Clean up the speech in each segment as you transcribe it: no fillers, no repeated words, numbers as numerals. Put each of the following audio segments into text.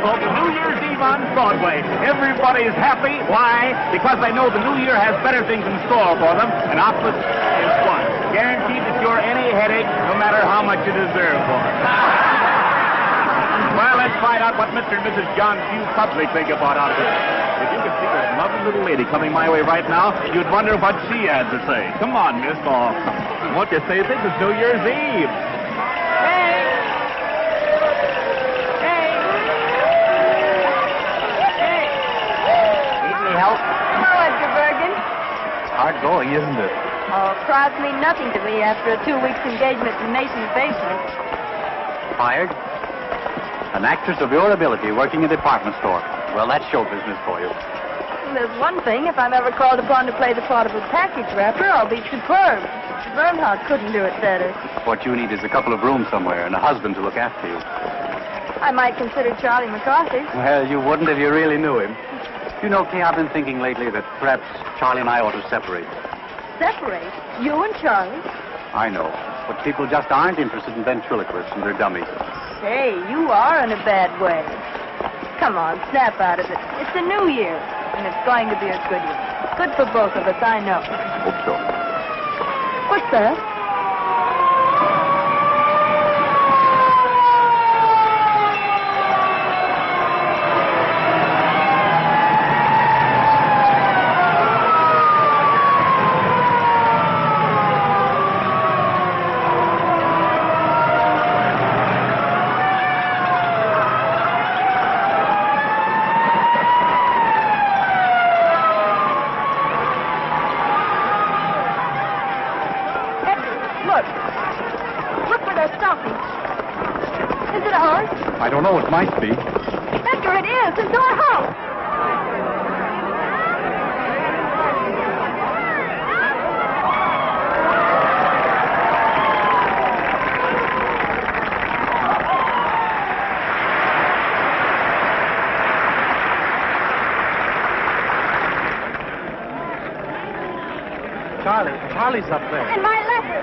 folks. New Year's Eve on Broadway. Everybody's happy. Why? Because they know the new year has better things in store for them, and Optus is one. Guaranteed to cure any headache, no matter how much you deserve for it. Well, let's find out what Mr. and Mrs. John Q. Public think about Optus. If you could see this lovely little lady coming my way right now, you'd wonder what she had to say. Come on, miss. Oh, won't you say this is New Year's Eve? Help? Hello, Edgar Bergen. Hard going, isn't it? Oh, crowds mean nothing to me after a 2 weeks engagement in Mason's basement. Fired? An actress of your ability working in a department store. Well, that's show business for you. There's one thing. If I'm ever called upon to play the part of a package wrapper, I'll be superb. Bernhardt couldn't do it better. What you need is a couple of rooms somewhere and a husband to look after you. I might consider Charlie McCarthy. Well, you wouldn't if you really knew him. You know, Kay, I've been thinking lately that perhaps Charlie and I ought to separate. Separate? You and Charlie? I know. But people just aren't interested in ventriloquists and their dummies. Say, you are in a bad way. Come on, snap out of it. It's a new year, and it's going to be a good one. Good for both of us, I know. Hope so. What's that? I don't know. It might be. Edgar, it is. It's our house. Charlie's up there. And my letter.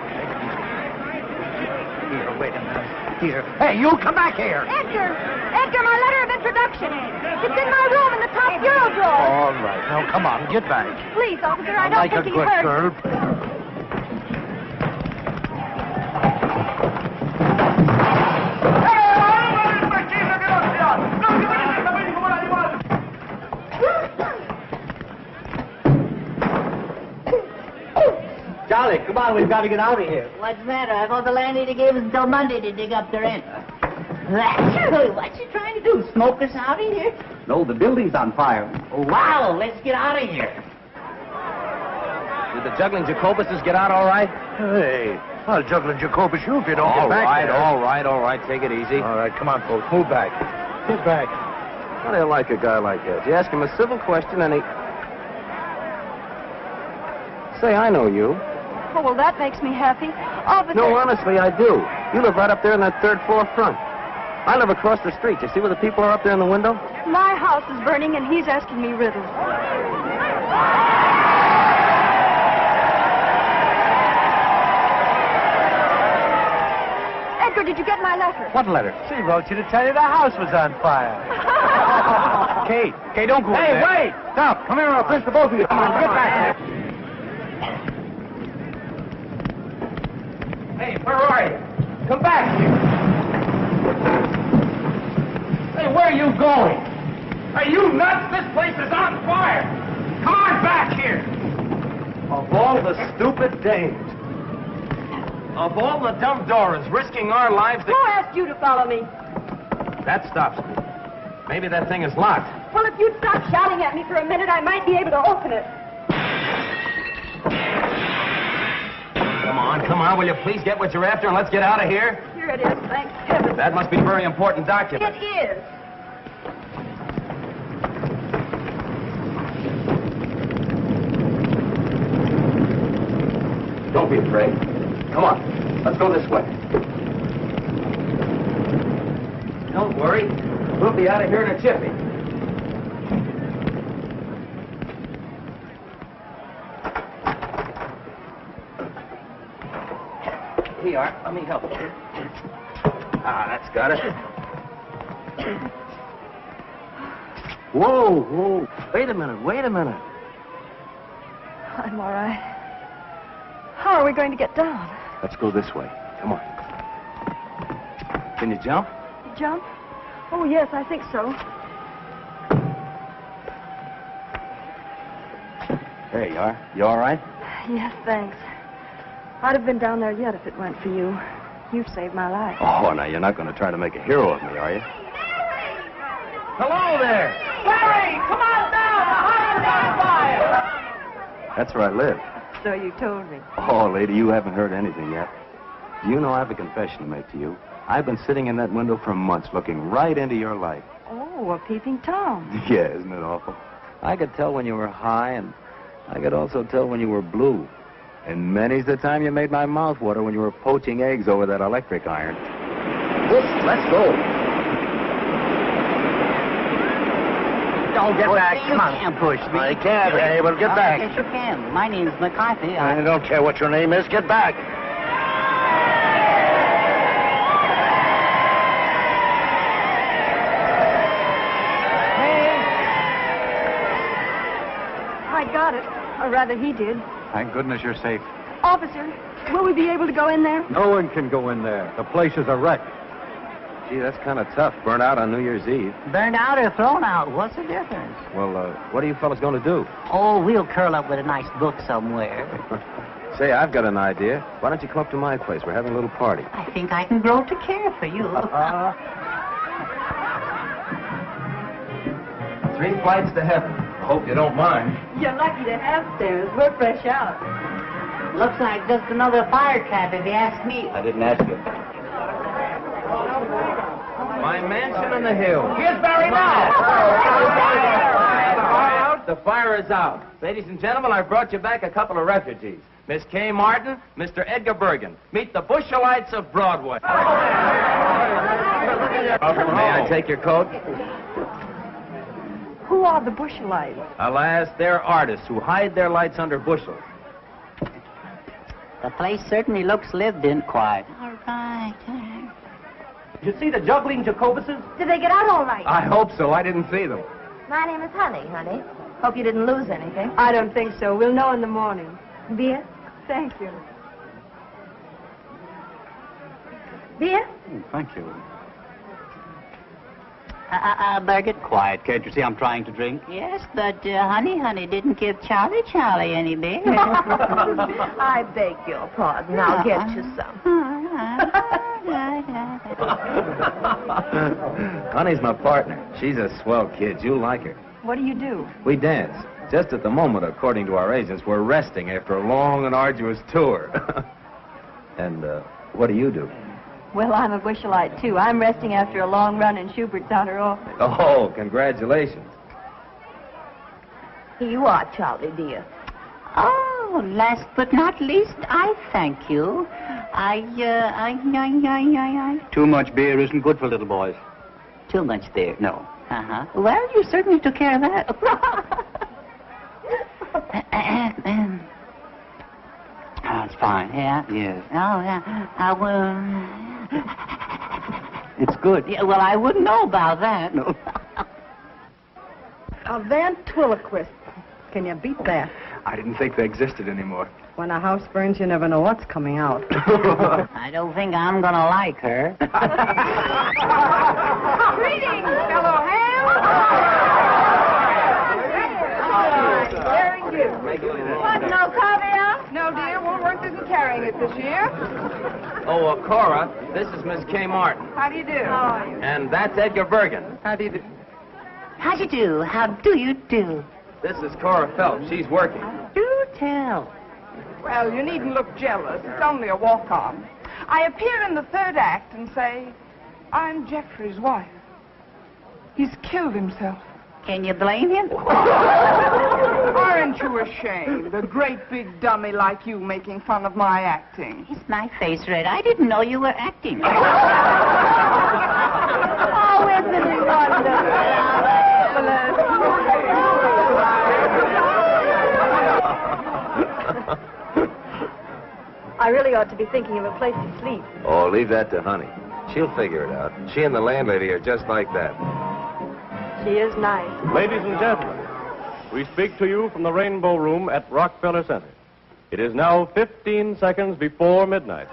Here, wait a minute. Here. Hey, you come back here. Edgar, my letter of introduction. It's in my room in the top bureau drawer. All right. Now, come on, get back. Please, officer, I don't Like a think he good heard. girl. Charlie, come on, we've got to get out of here. What's the matter? I thought the landlady gave us until Monday to dig up the rent. What's she trying to do? Smoke us out of here? No, the building's on fire. Oh, wow, let's get out of here. Did the juggling Jacobuses get out all right? Hey, I'll juggle Jacobus you if you don't get back there. all right. Take it easy. All right, come on, folks. Move back. Get back. How do you like a guy like that? You ask him a civil question and he... Say, I know you. Oh, well, that makes me happy. Officer... No, honestly, I do. You live right up there in that third floor front. I live across the street. You see where the people are up there in the window? My house is burning, and he's asking me riddles. Edgar, did you get my letter? What letter? She wrote you to tell you the house was on fire. Kate, don't go Hey, in there. wait! Stop. Come here and I'll push the both of you. Come on, get back here. Hey, where are you? Come back here. Hey, where are you going? Are you nuts? This place is on fire. Come on back here. Of all the stupid dames. Of all the dumb Dorans risking our lives to... Who asked you to follow me? That stops me. Maybe that thing is locked. Well, if you'd stop shouting at me for a minute, I might be able to open it. Come on, will you please get what you're after and let's get out of here? Here it is, thank heaven. That must be a very important document. It is. Don't be afraid. Come on, let's go this way. Don't worry. We'll be out of here in a jiffy. Here you are. Let me help you. Ah, that's got it. Whoa, whoa. Wait a minute. I'm all right. How are we going to get down? Let's go this way. Come on. Can you jump? Jump? Oh, yes, I think so. There you are. You all right? Yes, thanks. I'd have been down there yet if it weren't for you. You've saved my life. Oh, now you're not going to try to make a hero of me, are you? Hello there. Larry, come on down. The highway's on fire. That's where I live. So you told me. Oh, lady, you haven't heard anything yet. Do you know I have a confession to make to you? I've been sitting in that window for months looking right into your life. Oh, a peeping Tom. Yeah, isn't it awful? I could tell when you were high, and I could also tell when you were blue. And many's the time you made my mouth water when you were poaching eggs over that electric iron. Let's go. Don't get back. You can't push me. I can't. Hey, well, get back. Yes, you can. My name's McCarthy. I don't care what your name is. Get back. I got it. Or rather, he did. Thank goodness you're safe. Officer, will we be able to go in there? No one can go in there. The place is a wreck. Gee, that's kind of tough. Burnt out on New Year's Eve. Burned out or thrown out? What's the difference? Well, what are you fellas going to do? Oh, we'll curl up with a nice book somewhere. Say, I've got an idea. Why don't you come up to my place? We're having a little party. I think I can grow to care for you. 3 flights to heaven. I hope you don't mind. You're lucky to have stairs. We're fresh out. Looks like just another fire trap, if you ask me. I didn't ask you. My mansion on the hill. Here's Barry now. The fire is out. Ladies and gentlemen, I've brought you back a couple of refugees. Miss Kay Martin, Mr. Edgar Bergen. Meet the Bushelites of Broadway. May I take your coat? Who are the Bushelites? Alas, they're artists who hide their lights under bushels. The place certainly looks lived in quiet. All right. Did you see the juggling Jacobuses? Did they get out all right? I hope so. I didn't see them. My name is Honey. Hope you didn't lose anything. I don't think so. We'll know in the morning. Beer? Thank you. Beer? Thank you. Bergen? Quiet, can't you see I'm trying to drink? Yes, but Honey didn't give Charlie any beer. I beg your pardon. I'll get you some. Honey's my partner. She's a swell kid. You'll like her. What do you do? We dance. Just at the moment, according to our agents, we're resting after a long and arduous tour. And what do you do? Well, I'm a Bushelite, too. I'm resting after a long run in Schubert's outer office. Oh, congratulations. Here you are, Charlie, dear. Oh, last but not least, I thank you. Too much beer isn't good for little boys. Too much there. No. Uh-huh. Well, you certainly took care of that. Oh, it's fine. Yeah? Yes. Oh, yeah. I will... It's good. Yeah, well, I wouldn't know about that. No. A ventriloquist. Can you beat that? I didn't think they existed anymore. When a house burns, you never know what's coming out. I don't think I'm going to like her. Greetings, fellow ham. Very good. What, no caviar? No, dear. Woolworth isn't carrying it this year. Oh, Cora, this is Miss Kay Martin. How do you do? How are you? And that's Edgar Bergen. How do you do? How do you do? How do you do? This is Cora Phelps. She's working. Do tell. Well, you needn't look jealous. It's only a walk-on. I appear in the third act and say, I'm Jeffrey's wife. He's killed himself. Can you blame him? Aren't you ashamed? A great big dummy like you making fun of my acting. Is my face red? I didn't know you were acting. Oh, isn't it I really ought to be thinking of a place to sleep. Oh, leave that to Honey. She'll figure it out. She and the landlady are just like that. She is nice. Ladies and gentlemen, we speak to you from the Rainbow Room at Rockefeller Center. It is now 15 seconds before midnight.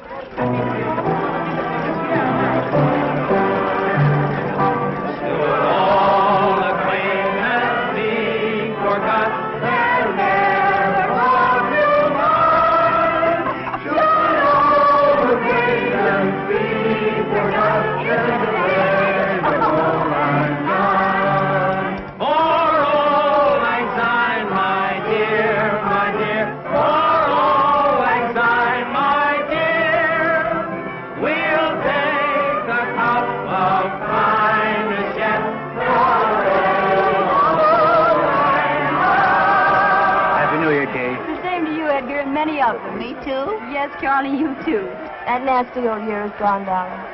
Many of them. Me too? Yes, Charlie, you too. That nasty old year is gone, darling.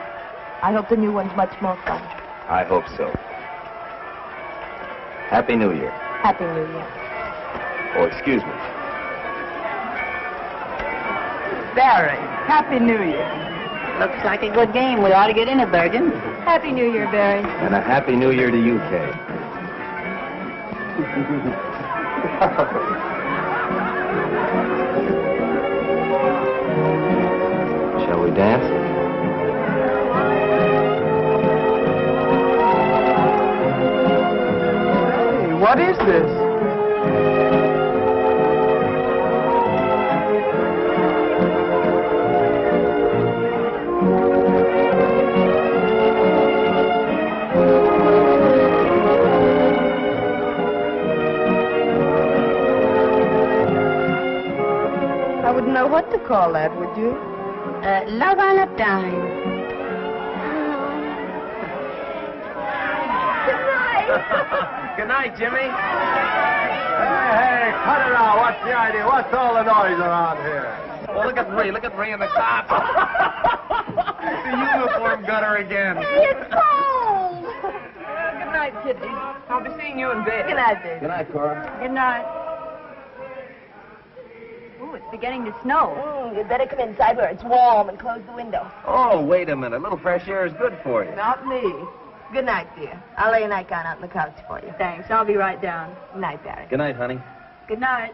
I hope the new one's much more fun. I hope so. Happy New Year. Happy New Year. Oh, excuse me. Barry, Happy New Year. Looks like a good game. We ought to get in it, Bergen. Happy New Year, Barry. And a Happy New Year to you, Kay. Shall we dance? Hey, what is this? I wouldn't know what to call that, would you? Love on a dime. Good night, Jimmy. Hey, cut it out. What's the idea? What's all the noise around here? Well, look at Ree. Look at Ree in the cop. The uniform got her again. It's cold. Good night, Kitty. I'll be seeing you in bed. Good night, baby. Good night, Cora. Good night. Ooh, it's beginning to snow. You'd better come inside where it's warm and close the window. Oh, wait a minute. A little fresh air is good for you. Not me. Good night, dear. I'll lay a nightgown out on the couch for you. Thanks. I'll be right down. Good night, Barry. Good night, honey. Good night.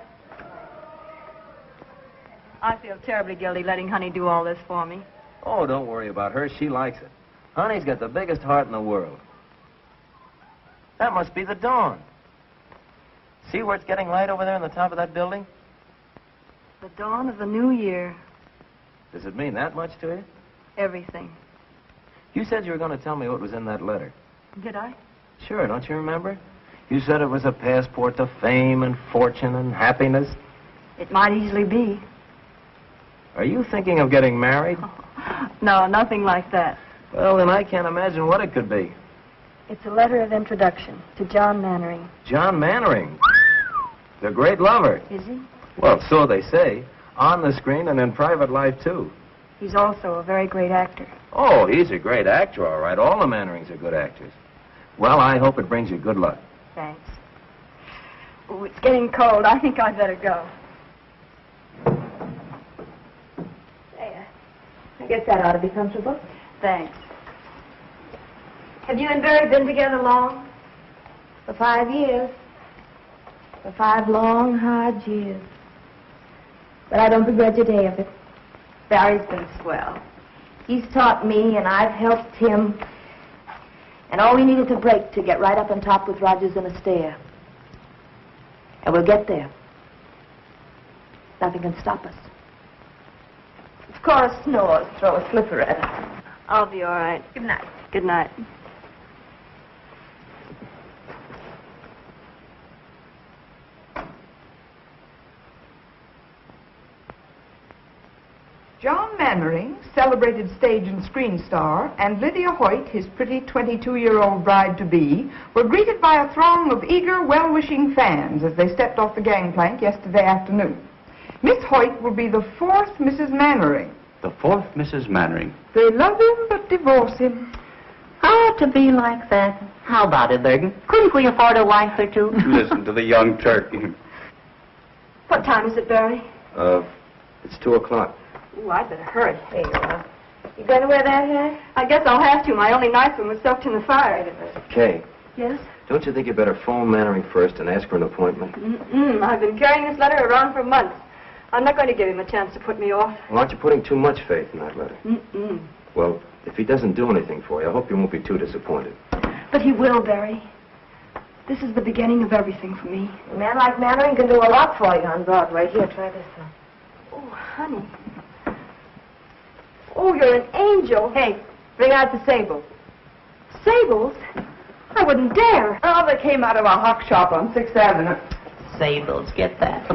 I feel terribly guilty letting Honey do all this for me. Oh, don't worry about her. She likes it. Honey's got the biggest heart in the world. That must be the dawn. See where it's getting light over there on the top of that building? The dawn of the new year. Does it mean that much to you? Everything. You said you were going to tell me what was in that letter. Did I? Sure, don't you remember? You said it was a passport to fame and fortune and happiness. It might easily be. Are you thinking of getting married? No, nothing like that. Well, then I can't imagine what it could be. It's a letter of introduction to John Mannering. John Mannering. The great lover. Is he? Well, so they say. On the screen and in private life, too. He's also a very great actor. Oh, he's a great actor, all right. All the Mannerings are good actors. Well, I hope it brings you good luck. Thanks. Oh, it's getting cold. I think I'd better go. There. I guess that ought to be comfortable. Thanks. Have you and Barry been together long? For 5 years. For 5 long, hard years. But I don't begrudge a day of it. Barry's been swell. He's taught me, and I've helped him. And all we need is a break to get right up on top with Rogers and Astaire. And we'll get there. Nothing can stop us. If Cora snores, throw a slipper at her. I'll be all right. Good night. Good night. John Mannering, celebrated stage and screen star, and Lydia Hoyt, his pretty 22-year-old bride-to-be, were greeted by a throng of eager, well-wishing fans as they stepped off the gangplank yesterday afternoon. Miss Hoyt will be the 4th Mrs. Mannering. The 4th Mrs. Mannering. They love him but divorce him. Oh, to be like that. How about it, Bergen? Couldn't we afford a wife or two? Listen to the young turkey. What time is it, Barry? It's 2 o'clock. Ooh, I'd better hurry. There you are. You going to wear that hat? I guess I'll have to. My only nice one was soaked in the fire. Kay, Yes? Don't you think you better phone Mannering first and ask for an appointment? I've been carrying this letter around for months. I'm not going to give him a chance to put me off. Well, aren't you putting too much faith in that letter? Mm-mm. Well, if he doesn't do anything for you, I hope you won't be too disappointed. But he will, Barry. This is the beginning of everything for me. A man like Mannering can do a lot for you on Broadway. Here, try this one. Oh, honey. Oh, you're an angel. Hey, bring out the sables. Sables? I wouldn't dare. Oh, they came out of a hock shop on 6th Avenue. Sables, get that.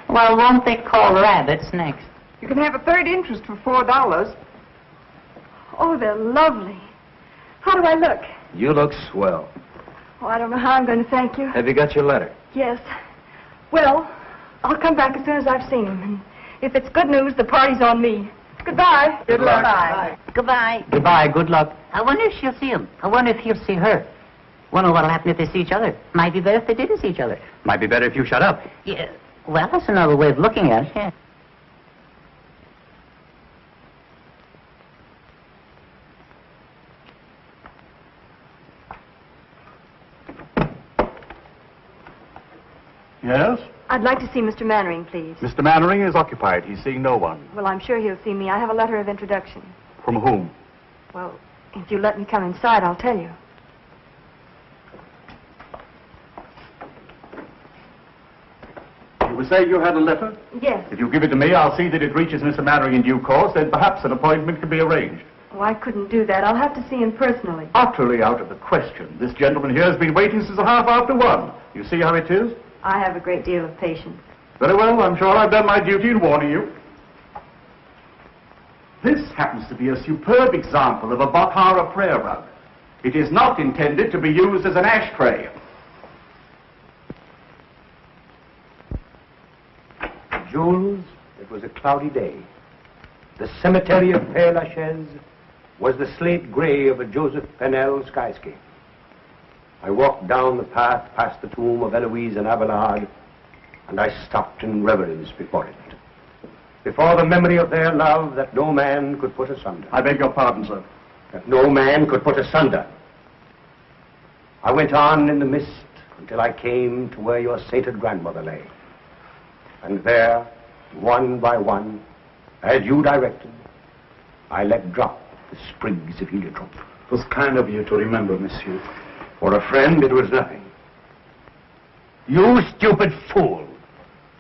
Well, won't they call rabbits next? You can have a third interest for $4. Oh, they're lovely. How do I look? You look swell. Oh, I don't know how I'm going to thank you. Have you got your letter? Yes. Well, I'll come back as soon as I've seen him. And if it's good news, the party's on me. Goodbye. Good luck. Bye. Goodbye. Goodbye, good luck. I wonder if she'll see him. I wonder if he'll see her. Wonder what'll happen if they see each other. Might be better if they didn't see each other. Might be better if you shut up. Yeah. Well, that's another way of looking at it. Yeah. Yes? I'd like to see Mr. Mannering, please. Mr. Mannering is occupied. He's seeing no one. Well, I'm sure he'll see me. I have a letter of introduction. From whom? Well, if you let me come inside, I'll tell you. You were saying you had a letter? Yes. If you give it to me, I'll see that it reaches Mr. Mannering in due course. Then perhaps an appointment can be arranged. Oh, I couldn't do that. I'll have to see him personally. Utterly out of the question. This gentleman here has been waiting since 1:30. You see how it is? I have a great deal of patience. Very well. I'm sure I've done my duty in warning you. This happens to be a superb example of a Bakhara prayer rug. It is not intended to be used as an ashtray. Jules, it was a cloudy day. The cemetery of Père Lachaise was the slate gray of a Joseph Pennell skyscape. I walked down the path past the tomb of Eloise and Abelard, and I stopped in reverence before it. Before the memory of their love that no man could put asunder. I beg your pardon, sir. That no man could put asunder. I went on in the mist until I came to where your sainted grandmother lay. And there, one by one, as you directed, I let drop the sprigs of heliotrope. It was kind of you to remember, monsieur. For a friend, it was nothing. You stupid fool!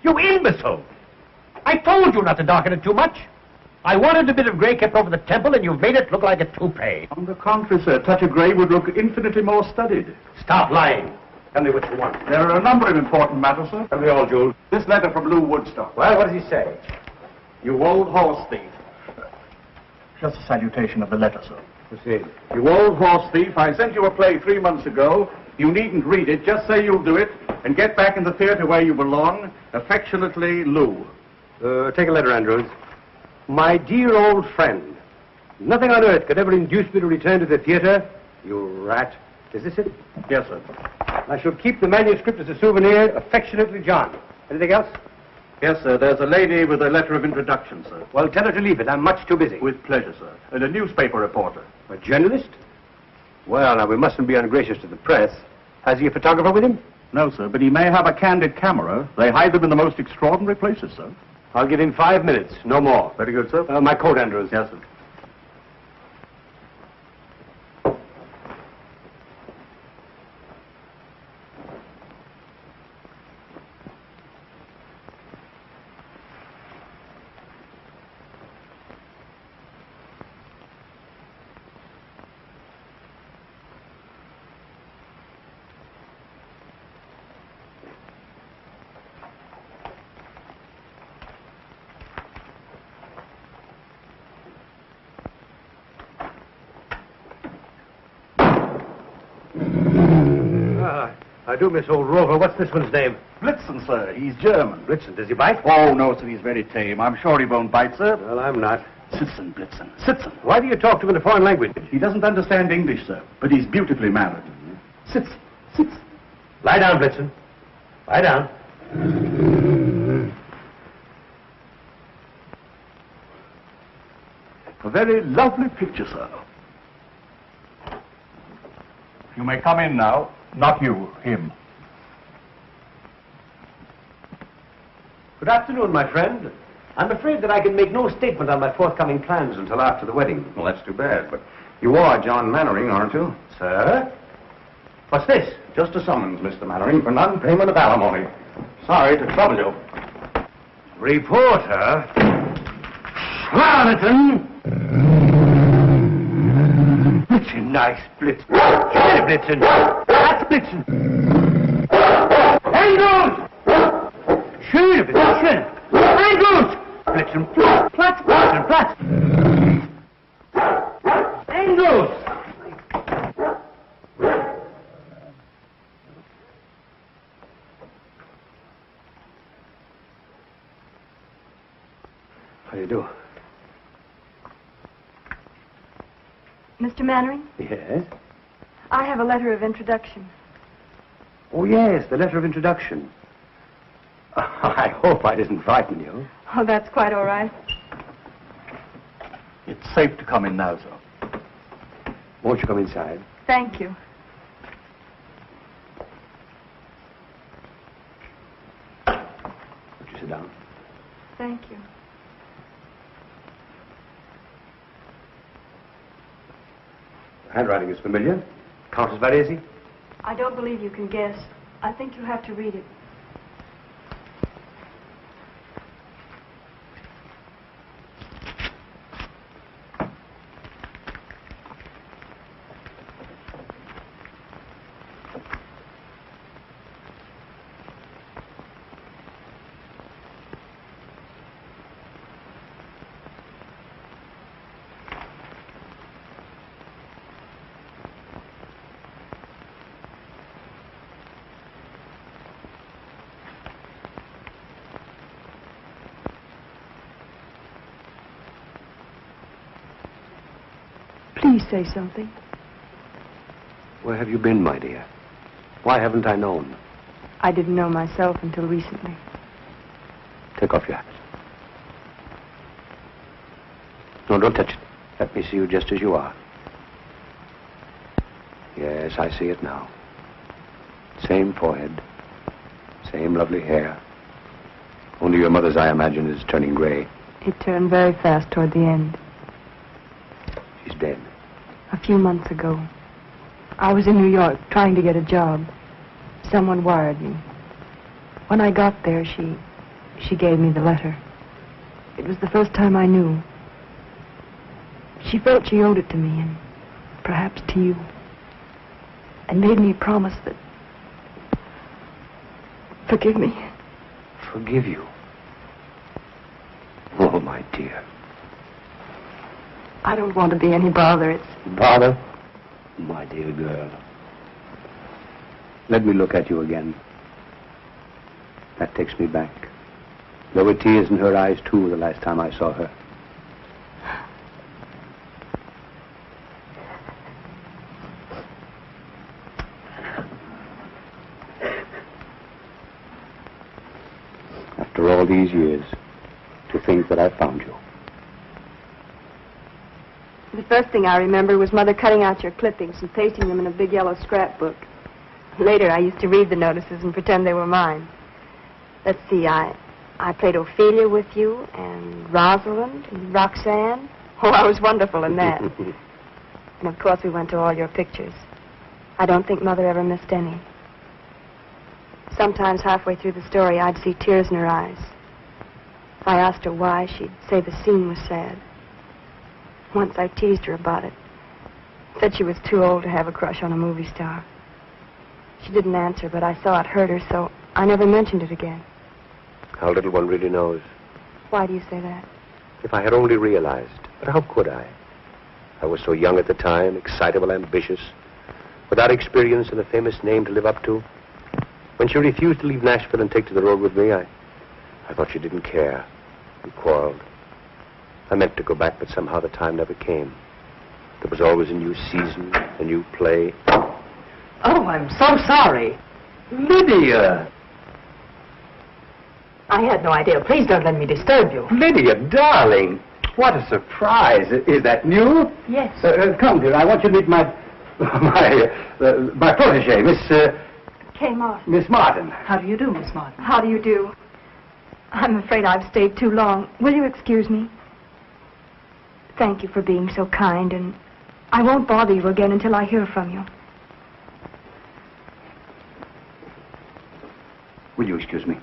You imbecile! I told you not to darken it too much. I wanted a bit of gray kept over the temple, and you've made it look like a toupee. On the contrary, sir, a touch of grey would look infinitely more studied. Stop lying. Tell me what you want. There are a number of important matters, sir. Tell me all, Jules. This letter from Lou Woodstock. Well, what does he say? You old horse thief. Just a salutation of the letter, sir. Proceed. You old horse thief, I sent you a play 3 months ago. You needn't read it. Just say you'll do it and get back in the theater where you belong. Affectionately, Lou. Take a letter, Andrews. My dear old friend, nothing on earth could ever induce me to return to the theater. You rat. Is this it? Yes, sir. I shall keep the manuscript as a souvenir. Affectionately, John. Anything else? Yes, sir. There's a lady with a letter of introduction, sir. Well, tell her to leave it. I'm much too busy. With pleasure, sir. And a newspaper reporter. A journalist? Well, now, we mustn't be ungracious to the press. Has he a photographer with him? No, sir, but he may have a candid camera. They hide them in the most extraordinary places, sir. I'll give him 5 minutes, no more. Very good, sir. My coat, Andrews. Yes, sir. I do miss old Rover. What's this one's name? Blitzen, sir. He's German. Blitzen. Does he bite? Oh, no, sir. He's very tame. I'm sure he won't bite, sir. Well, I'm not. Sitzen, Blitzen. Sitzen. Why do you talk to him in a foreign language? He doesn't understand English, sir, but he's beautifully mannered. Sitzen. Sitzen. Lie down, Blitzen. Lie down. A very lovely picture, sir. You may come in now. Not you, him. Good afternoon, my friend. I'm afraid that I can make no statement on my forthcoming plans until after the wedding. Well, that's too bad, but you are John Mannering, aren't you? Sir? What's this? Just a summons, Mr. Mannering, for non-payment of alimony. Sorry to trouble you. Reporter? Charlatan! Blitzen, nice Blitzen. Schöne Blitzen. That's Blitzen. Engels! Schöne Blitzen. Engels! Blitzen, Platz, Blitzen, Platz. Engels! How do you do? Mr. Mannering, Yes? I have a letter of introduction. Oh, yes, the letter of introduction. I hope I didn't frighten you. Oh, that's quite all right. It's safe to come in now, sir. Won't you come inside? Thank you. Won't you sit down? Thank you. Handwriting is familiar. Countess Varese? I don't believe you can guess. I think you have to read it. Please say something. Where have you been, my dear? Why haven't I known? I didn't know myself until recently. Take off your hat. No, don't touch it. Let me see you just as you are. Yes, I see it now. Same forehead. Same lovely hair. Only your mother's, I imagine, is turning gray. It turned very fast toward the end. She's dead. A few months ago. I was in New York trying to get a job. Someone wired me. When I got there, she gave me the letter. It was the first time I knew. She felt she owed it to me, and perhaps to you. And made me promise that... Forgive me. Forgive you? Oh, my dear. I don't want to be any bother. It's... Bother? My dear girl. Let me look at you again. That takes me back. There were tears in her eyes, too, the last time I saw her. After all these years, to think that I found you. The first thing I remember was Mother cutting out your clippings and pasting them in a big yellow scrapbook. Later, I used to read the notices and pretend they were mine. Let's see, I played Ophelia with you, and Rosalind, and Roxanne. Oh, I was wonderful in that. And of course, we went to all your pictures. I don't think Mother ever missed any. Sometimes halfway through the story, I'd see tears in her eyes. If I asked her why, she'd say the scene was sad. Once I teased her about it. Said she was too old to have a crush on a movie star. She didn't answer, but I saw it hurt her, so I never mentioned it again. How little one really knows. Why do you say that? If I had only realized. But how could I? I was so young at the time, excitable, ambitious, without experience and a famous name to live up to. When she refused to leave Nashville and take to the road with me, I thought she didn't care. We quarreled. I meant to go back, but somehow the time never came. There was always a new season, a new play. Oh, I'm so sorry. Lydia! I had no idea. Please don't let me disturb you. Lydia, darling! What a surprise. Is that new? Yes. Come, dear. I want you to meet my My protege, Kay Martin. Miss Martin. How do you do, Miss Martin? How do you do? I'm afraid I've stayed too long. Will you excuse me? Thank you for being so kind, and I won't bother you again until I hear from you. Will you excuse me?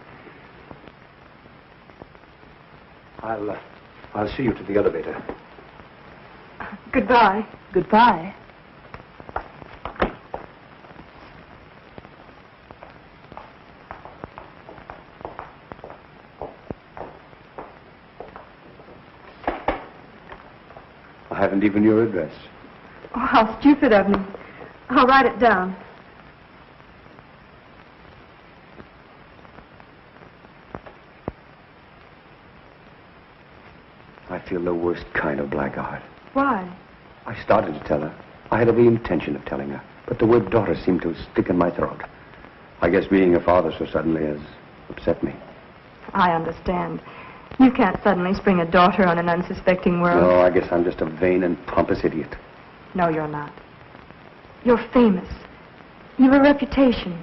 I'll see you to the elevator. Goodbye. Goodbye. I haven't even your address. Oh, how stupid of me. I'll write it down. I feel the worst kind of blackguard. Why? I started to tell her. I had every intention of telling her, but the word daughter seemed to stick in my throat. I guess being a father so suddenly has upset me. I understand. You can't suddenly spring a daughter on an unsuspecting world. No, I guess I'm just a vain and pompous idiot. No, you're not. You're famous. You've a reputation.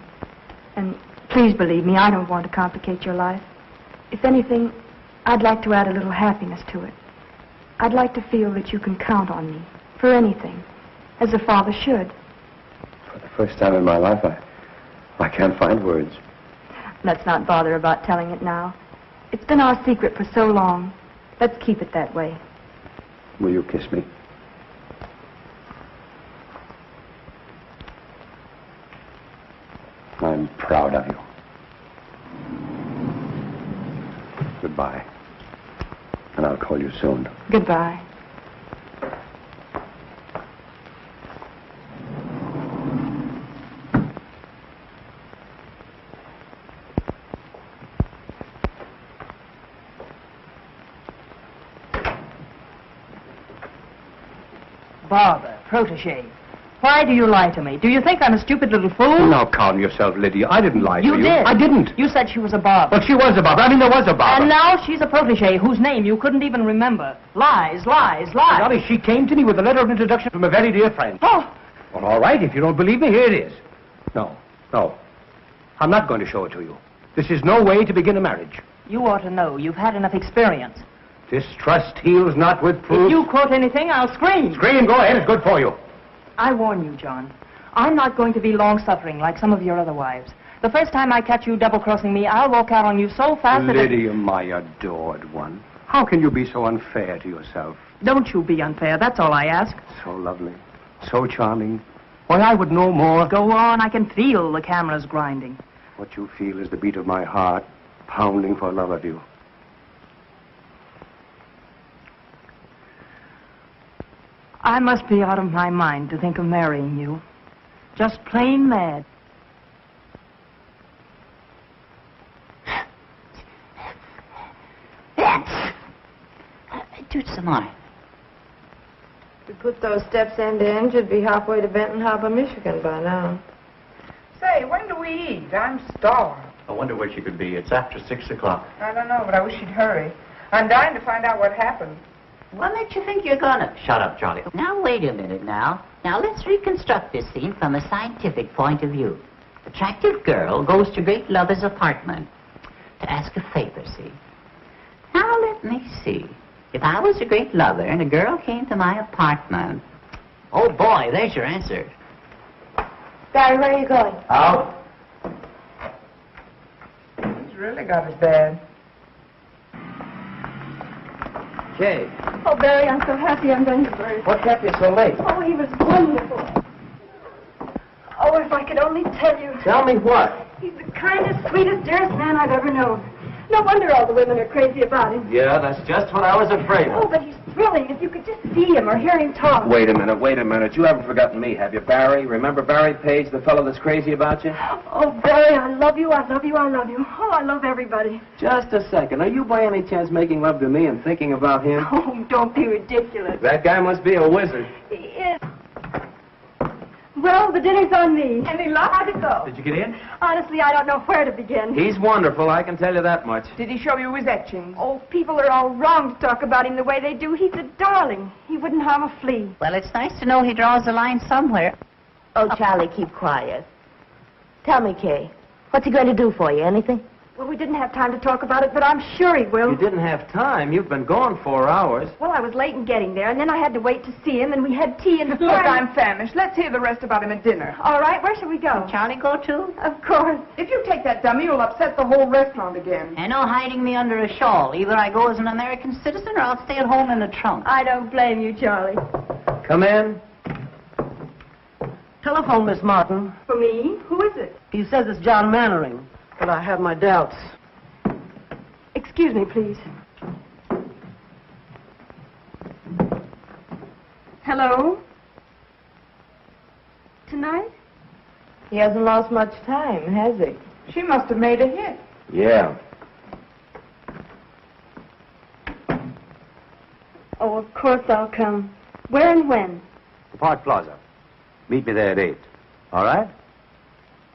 And please believe me, I don't want to complicate your life. If anything, I'd like to add a little happiness to it. I'd like to feel that you can count on me for anything, as a father should. For the first time in my life, I can't find words. Let's not bother about telling it now. It's been our secret for so long. Let's keep it that way. Will you kiss me? I'm proud of you. Goodbye. And I'll call you soon. Goodbye. Barbara, protege. Why do you lie to me? Do you think I'm a stupid little fool? Now calm yourself, Lydia. I didn't lie to you. You did. I didn't. You said she was a Barbara. But she was a Barbara. I mean, there was a Barbara. And now she's a protege whose name you couldn't even remember. Lies, lies, lies. Dolly, she came to me with a letter of introduction from a very dear friend. Oh. Well, all right. If you don't believe me, here it is. No. I'm not going to show it to you. This is no way to begin a marriage. You ought to know. You've had enough experience. Distrust heals not with proof. If you quote anything, I'll scream. Scream. Go ahead. It's good for you. I warn you, John. I'm not going to be long-suffering like some of your other wives. The first time I catch you double-crossing me, I'll walk out on you so fast that... Lydia, my adored one. How can you be so unfair to yourself? Don't you be unfair. That's all I ask. So lovely. So charming. Why, I would know more. Go on. I can feel the cameras grinding. What you feel is the beat of my heart, pounding for love of you. I must be out of my mind to think of marrying you. Just plain mad. Do some more. If we put those steps end to end, you'd be halfway to Benton Harbor, Michigan by now. Say, when do we eat? I'm starved. I wonder where she could be. It's after 6 o'clock. I don't know, but I wish she'd hurry. I'm dying to find out what happened. What makes you think you're gonna? Shut up, Charlie. Now, wait a minute now. Now, let's reconstruct this scene from a scientific point of view. Attractive girl goes to great lover's apartment to ask a favor, see? Now, let me see. If I was a great lover and a girl came to my apartment... Oh, boy, there's your answer. Barry, where are you going? Out. He's really got it bad. Kay, Oh, Barry, I'm so happy I'm going to birth. what kept you so late? Oh, he was wonderful. Oh, if I could only tell you. Tell me what? He's the kindest, sweetest, dearest man I've ever known. No wonder all the women are crazy about him. Yeah, that's just what I was afraid Oh, of. but he's thrilling. If you could just see him or hear him talk. Wait a minute. You haven't forgotten me, have you, Barry? Remember Barry Page, the fellow that's crazy about you? Oh, Barry, I love you, I love you, I love you. Oh, I love everybody. Just a second. Are you by any chance making love to me and thinking about him? Oh, don't be ridiculous. That guy must be a wizard. He is. Well, the dinner's on me. Any luck? How'd it go? Did you get in? Honestly, I don't know where to begin. He's wonderful, I can tell you that much. Did he show you his etchings? Oh, people are all wrong to talk about him the way they do. He's a darling. He wouldn't harm a flea. Well, it's nice to know he draws a line somewhere. Oh, Charlie, keep quiet. Tell me, Kay, what's he going to do for you? Anything? Well, we didn't have time to talk about it, but I'm sure he will. You didn't have time. You've been gone 4 hours. Well, I was late in getting there, and then I had to wait to see him, and we had tea and... Look, I'm famished. Let's hear the rest about him at dinner. All right, where shall we go? Charlie go too? Of course. If you take that dummy, you'll upset the whole restaurant again. And no hiding me under a shawl. Either I go as an American citizen or I'll stay at home in the trunk. I don't blame you, Charlie. Come in. Telephone, Miss Martin. For me? Who is it? He says it's John Mannering, but I have my doubts. Excuse me, please. Hello? Tonight? He hasn't lost much time, has he? She must have made a hit. Yeah. Oh, of course I'll come. Where and when? The Park Plaza. Meet me there at 8. All right?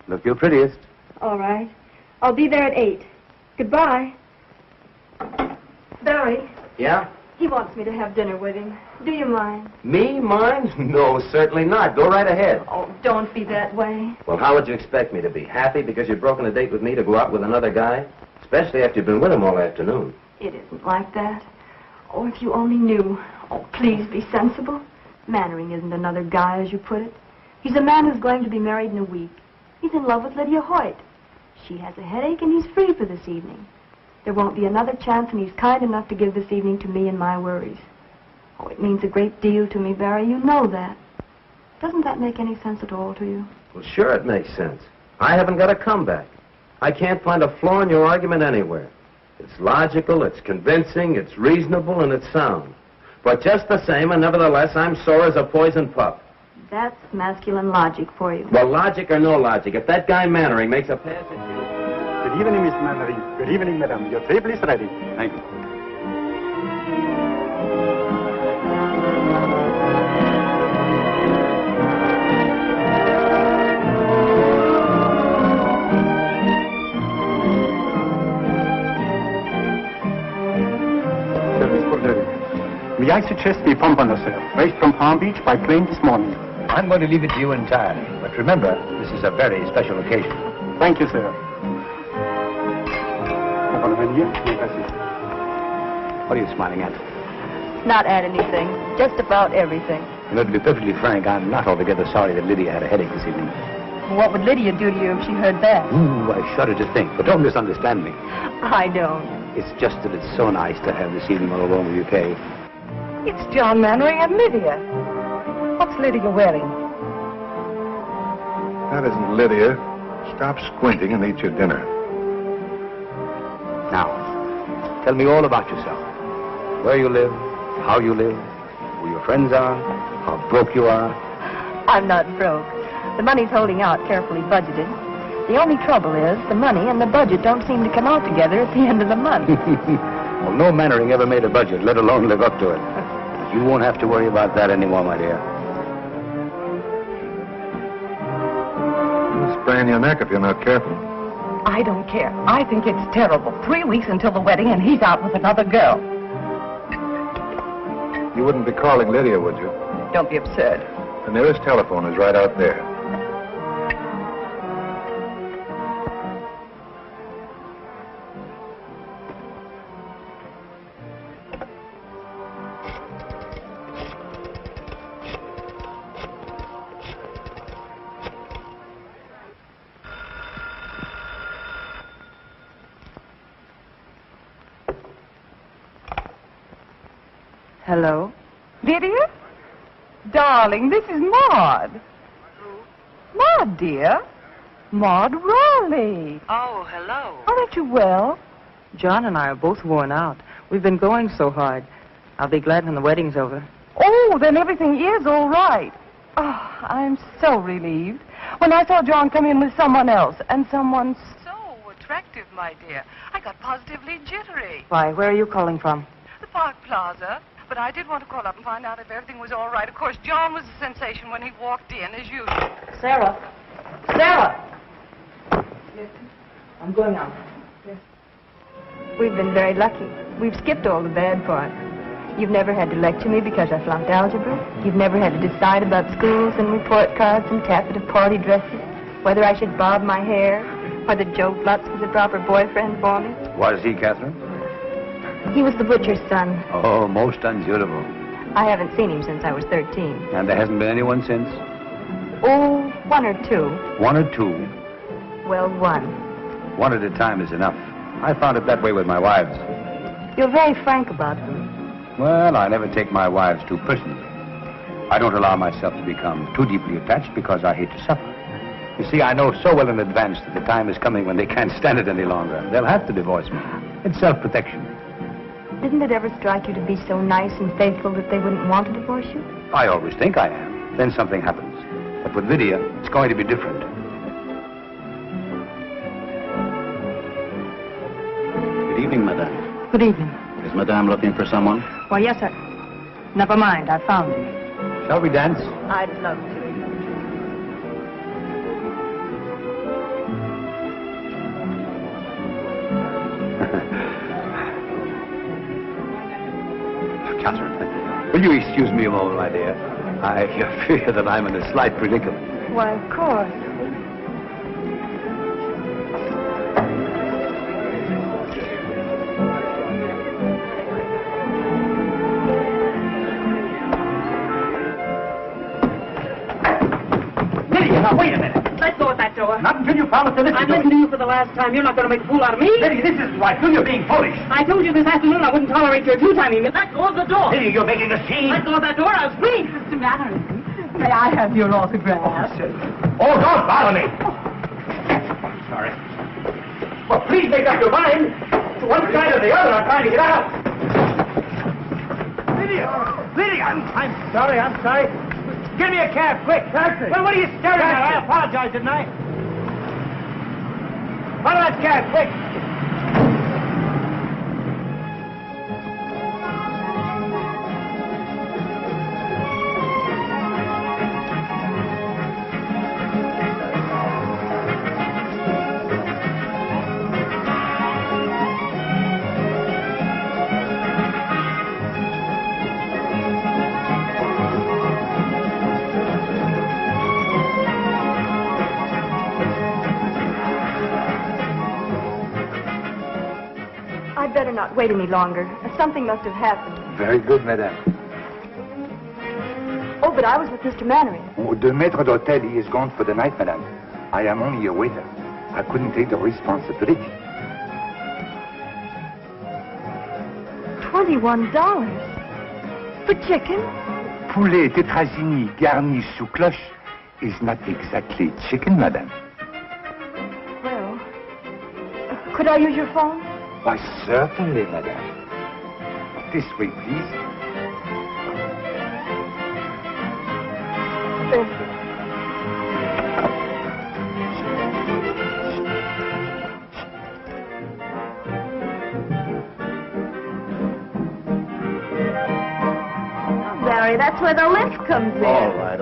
Look your prettiest. All right. I'll be there at 8. Goodbye. Barry, Yeah? he wants me to have dinner with him. Do you mind? Me? Mine? No, certainly not. Go right ahead. Oh, don't be that way. Well, how would you expect me to be? Happy because you've broken a date with me to go out with another guy? Especially after you've been with him all afternoon. It isn't like that. Oh, if you only knew. Oh, please be sensible. Mannering isn't another guy, as you put it. He's a man who's going to be married in a week. He's in love with Lydia Hoyt. She has a headache, and he's free for this evening. There won't be another chance, and he's kind enough to give this evening to me and my worries. Oh, it means a great deal to me, Barry. You know that. Doesn't that make any sense at all to you? Well, sure it makes sense. I haven't got a comeback. I can't find a flaw in your argument anywhere. It's logical, it's convincing, it's reasonable, and it's sound. But just the same, and nevertheless, I'm sore as a poisoned pup. That's masculine logic for you. Well, logic or no logic, if that guy Mannering makes a pass at you... Good evening, Miss Mannering. Good evening, madam. Your table is ready. Thank you. Service for dinner. May I suggest we pump on ourselves, raised from Palm Beach by plane this morning. I'm going to leave it to you entirely. But remember, this is a very special occasion. Thank you, sir. What are you smiling at? Not at anything. Just about everything. You know, to be perfectly frank, I'm not altogether sorry that Lydia had a headache this evening. What would Lydia do to you if she heard that? Ooh, I shudder to think. But don't misunderstand me. I don't. It's just that it's so nice to have this evening all alone with you, Kay. It's John Mannering and Lydia. What's Lydia wearing? That isn't Lydia. Stop squinting and eat your dinner. Now, tell me all about yourself. Where you live, how you live, who your friends are, how broke you are. I'm not broke. The money's holding out, carefully budgeted. The only trouble is the money and the budget don't seem to come out together at the end of the month. Well, no Mannering ever made a budget, let alone live up to it. But you won't have to worry about that anymore, my dear. You'll sprain your neck if you're not careful. I don't care. I think it's terrible. 3 weeks until the wedding, and he's out with another girl. You wouldn't be calling Lydia, would you? Don't be absurd. The nearest telephone is right out there. Hello? Lydia? Darling, this is Maud. Maud, dear. Maud Raleigh. Oh, hello. Aren't you well? John and I are both worn out. We've been going so hard. I'll be glad when the wedding's over. Oh, then everything is all right. Oh, I'm so relieved. When I saw John come in with someone else, and someone so attractive, my dear, I got positively jittery. Why, where are you calling from? The Park Plaza. But I did want to call up and find out if everything was all right. Of course, John was a sensation when he walked in, as usual. Sarah! Sarah! Yes. I'm going out. We've been very lucky. We've skipped all the bad parts. You've never had to lecture me because I flunked algebra. You've never had to decide about schools and report cards and taffeta party dresses, whether I should bob my hair, whether Joe Flutz was a proper boyfriend for me. Was he, Catherine? He was the butcher's son. Oh, most unsuitable. I haven't seen him since I was 13. And there hasn't been anyone since? Oh, one or two. One or two? Well, one. One at a time is enough. I found it that way with my wives. You're very frank about them. Well, I never take my wives too personally. I don't allow myself to become too deeply attached because I hate to suffer. You see, I know so well in advance that the time is coming when they can't stand it any longer. They'll have to divorce me. It's self-protection. Didn't it ever strike you to be so nice and faithful that they wouldn't want to divorce you? I always think I am. Then something happens. But with Lydia, it's going to be different. Good evening, madame. Good evening. Is madame looking for someone? Why, yes, sir. Never mind, I found him. Shall we dance? I'd love to. Catherine, will you excuse me a moment, my dear? I fear that I'm in a slight predicament. Why, of course. Lydia, now wait a minute. Let go of that door. Not until you promise to listen I've to listened me. to you for the last time. You're not going to make a fool out of me. Lydia, this isn't right. You're being foolish. I told you this afternoon I wouldn't tolerate your two-timing me. Let go of the door. Lydia, you're making a scene. Let go of that door. I'll scream. Mr. Mannering, may I have your autograph? Oh, don't bother me. Sorry. Well, please make up your mind. To one side or the other, I'm trying to get out. Lydia, I'm sorry. Give me a cab, quick. Taxi. Well, what are you staring at? I apologize, didn't I? Follow that cab, quick. I'd better not wait any longer. Something must have happened. Very good, madame. Oh, but I was with Mr. Mannering. Oh, the maître d'hôtel, he is gone for the night, madame. I am only a waiter. I couldn't take the responsibility. $21 for chicken? Poulet tétrazini garni sous cloche is not exactly chicken, madame. Well, could I use your phone? Why, certainly, madame. This way, please. Thank you. Barry, that's where the lift comes in. All right.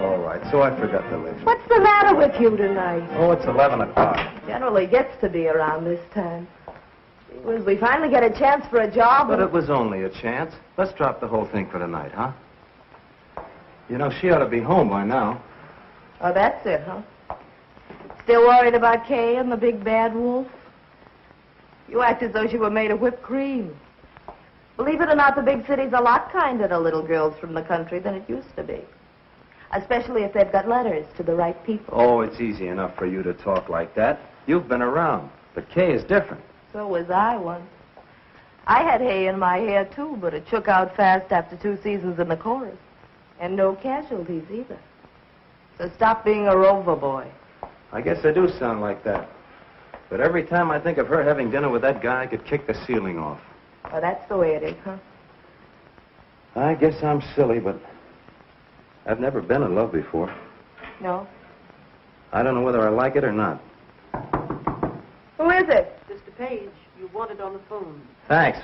So I forgot the lift. What's the matter with you tonight? Oh, it's 11 o'clock. Generally gets to be around this time. When we finally get a chance for a job. But it was only a chance. Let's drop the whole thing for tonight, huh? You know, she ought to be home by now. Oh, that's it, huh? Still worried about Kay and the big bad wolf? You act as though she were made of whipped cream. Believe it or not, the big city's a lot kinder to little girls from the country than it used to be. Especially if they've got letters to the right people. Oh, it's easy enough for you to talk like that. You've been around. But Kay is different. So was I once. I had hay in my hair, too, but it shook out fast after 2 seasons in the chorus. And no casualties, either. So stop being a rover boy. I guess I do sound like that. But every time I think of her having dinner with that guy, I could kick the ceiling off. Well, that's the way it is, huh? I guess I'm silly, but I've never been in love before. No? I don't know whether I like it or not. Who is it? Mr. Page, you wanted on the phone. Thanks.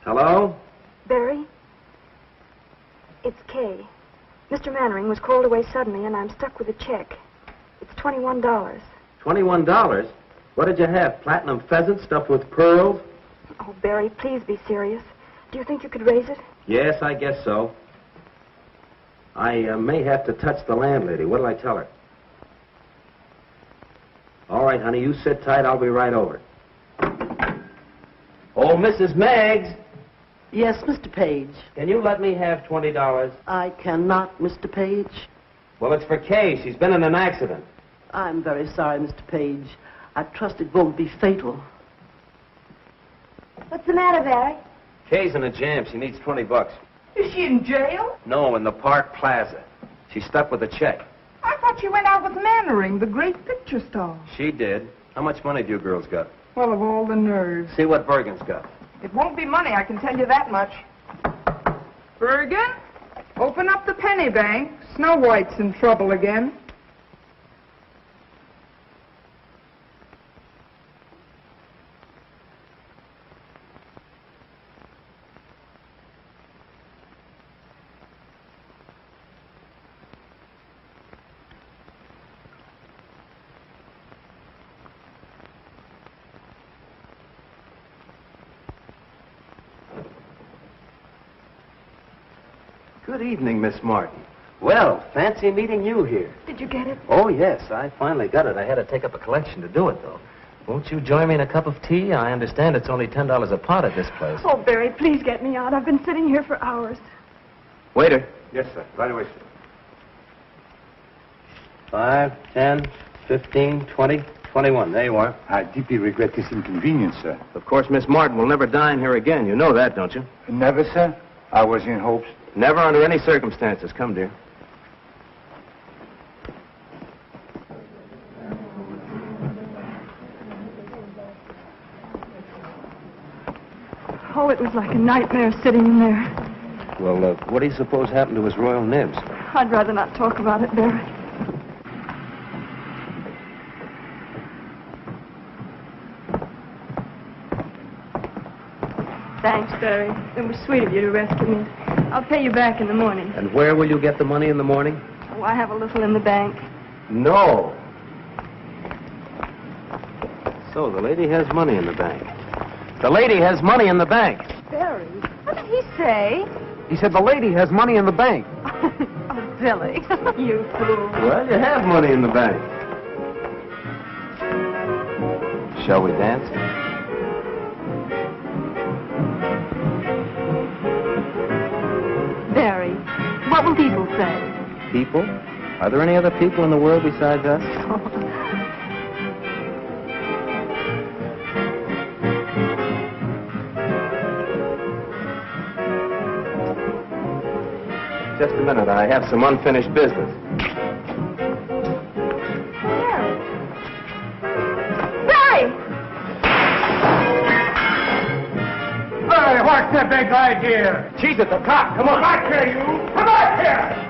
Hello? Barry? It's Kay. Mr. Mannering was called away suddenly, and I'm stuck with a check. It's $21. $21? What did you have? Platinum pheasant stuffed with pearls? Oh, Barry, please be serious. Do you think you could raise it? Yes, I guess so. I may have to touch the landlady. What'll I tell her? All right, honey, you sit tight. I'll be right over. Oh, Mrs. Meggs. Yes, Mr. Page. Can you let me have $20? I cannot, Mr. Page. Well, it's for Kay. She's been in an accident. I'm very sorry, Mr. Page. I trust it won't be fatal. What's the matter, Barry? Kay's in a jam. She needs $20. Is she in jail? No, in the Park Plaza. She's stuck with a check. I thought she went out with Mannering, the great picture star. She did. How much money do you girls got? Well, of all the nerves. See what Bergen's got. It won't be money, I can tell you that much. Bergen, open up the penny bank. Snow White's in trouble again. Good evening, Miss Martin. Well, fancy meeting you here. Did you get it? Oh, yes, I finally got it. I had to take up a collection to do it, though. Won't you join me in a cup of tea? I understand it's only $10 a pot at this place. Oh, Barry, please get me out. I've been sitting here for hours. Waiter. Yes, sir. Right away, sir. 5, 10, 15, 20, 21. There you are. I deeply regret this inconvenience, sir. Of course, Miss Martin will never dine here again. You know that, don't you? Never, sir. I was in hopes. Never under any circumstances. Come, dear. Oh, it was like a nightmare sitting in there. Well, what do you suppose happened to his royal nibs? I'd rather not talk about it, Barry. Thanks, Barry. It was sweet of you to rescue me. I'll pay you back in the morning. And where will you get the money in the morning? Oh, I have a little in the bank. No. So the lady has money in the bank. The lady has money in the bank. Barry, what did he say? He said the lady has money in the bank. Oh, Billy, you fool. Well, you have money in the bank. Shall we dance? Barry, what will people say? People? Are there any other people in the world besides us? Just a minute. I have some unfinished business. Barry! Hey, what's the big idea? She's at the top. Come on. Come back here, you! Come back here!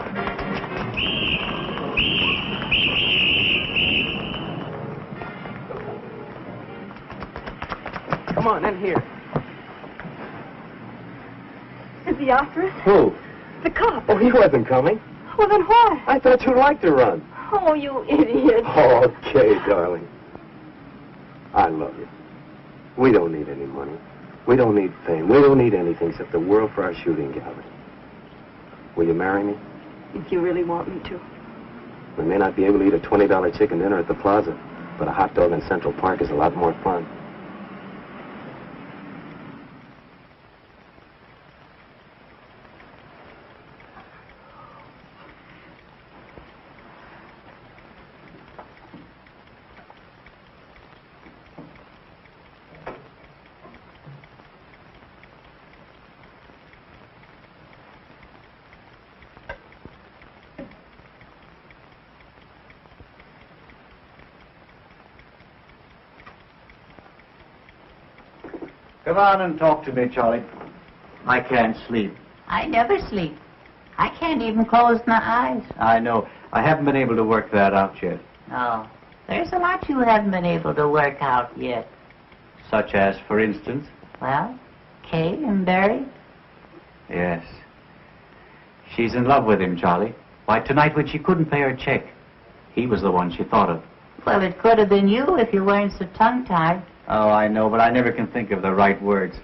Come on, in here. Is he after us? Who? The cop. Oh, he wasn't coming. Well, then why? I thought you'd like to run. Oh, you idiot. Okay, darling. I love you. We don't need any money. We don't need fame. We don't need anything except the world for our shooting gallery. Will you marry me? If you really want me to. We may not be able to eat a $20 chicken dinner at the plaza, but a hot dog in Central Park is a lot more fun. Come on and talk to me, Charlie. I can't sleep. I never sleep. I can't even close my eyes. I know. I haven't been able to work that out yet. No. There's a lot you haven't been able to work out yet. Such as, for instance? Well, Kay and Barry. Yes. She's in love with him, Charlie. Why, tonight when she couldn't pay her check, He was the one she thought of. Well, it could have been you if you weren't so tongue-tied. Oh, I know, but I never can think of the right words.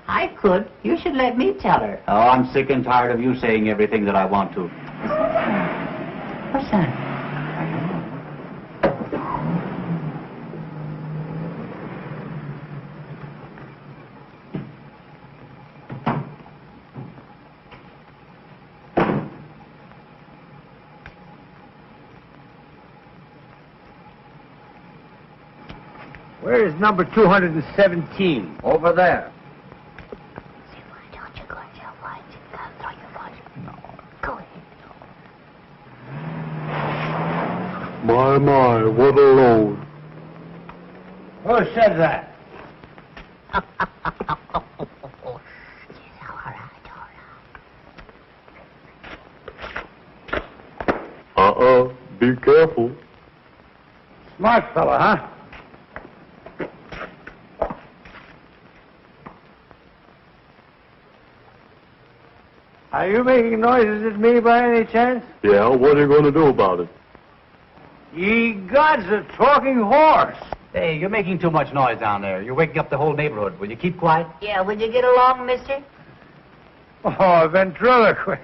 I could. You should let me tell her. Oh, I'm sick and tired of you saying everything that I want to. What's that? Where is number 217? Over there. My, what a load. Who said that? Be careful. Smart fella, huh? Are you making noises at me by any chance? Yeah, what are you going to do about it? Ye gods, a talking horse. Hey, you're making too much noise down there. You're waking up the whole neighborhood. Will you keep quiet? Yeah, would you get along, mister? Oh, a ventriloquist.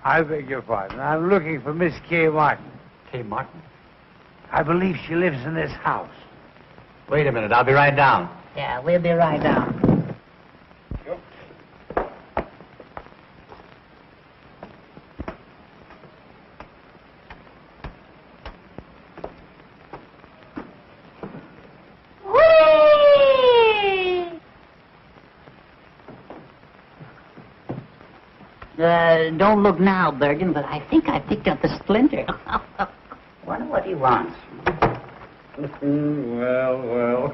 I beg your pardon. I'm looking for Miss Kay Martin. Kay Martin? I believe she lives in this house. Wait a minute. I'll be right down. Yeah, we'll be right down. Don't look now, Bergen, but I think I picked up a splinter. Wonder what he wants. Well.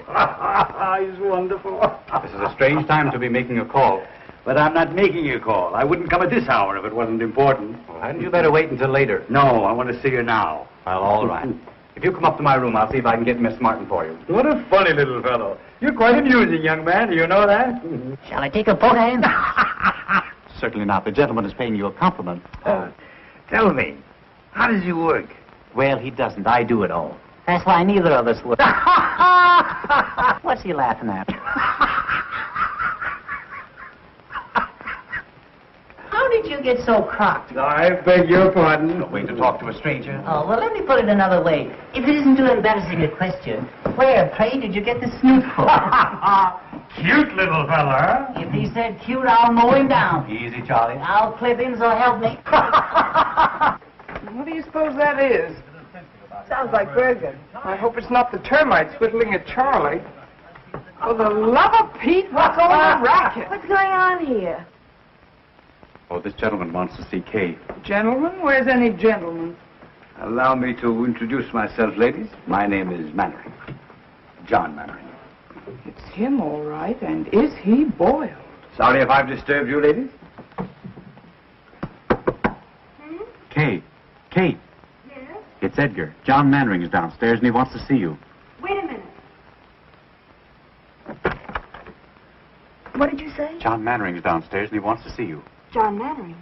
He's wonderful. This is a strange time to be making a call. But I'm not making a call. I wouldn't come at this hour if it wasn't important. Well, hadn't you better wait until later? No, I want to see her now. Well, all right. If you come up to my room, I'll see if I can get Miss Martin for you. What a funny little fellow. You're quite amusing, young man. Do you know that? Shall I take a poke at him? Certainly not. The gentleman is paying you a compliment. Tell me, how does he work? Well, he doesn't. I do it all. That's why neither of us would. What's he laughing at? How did you get so crocked? I beg your pardon. No way to talk to a stranger. Oh, well, let me put it another way. If it isn't too embarrassing a question, where, pray, did you get the snoot for? Cute little fella. If he said cute, I'll mow him down. Easy, Charlie. I'll clip him, so help me. What do you suppose that is? Sounds like Bergen. I hope it's not the termites whittling at Charlie. For the love of Pete, what's all the racket? What's going on here? Oh, this gentleman wants to see Kay. Gentlemen? Where's any gentleman? Allow me to introduce myself, ladies. My name is Mannering. John Mannering. It's him, all right. And is he boiled? Sorry if I've disturbed you, ladies. Kay. Kay. Yes? It's Edgar. John Mannering is downstairs, and he wants to see you. Wait a minute. What did you say? John Mannering is downstairs, and he wants to see you. John Mannering.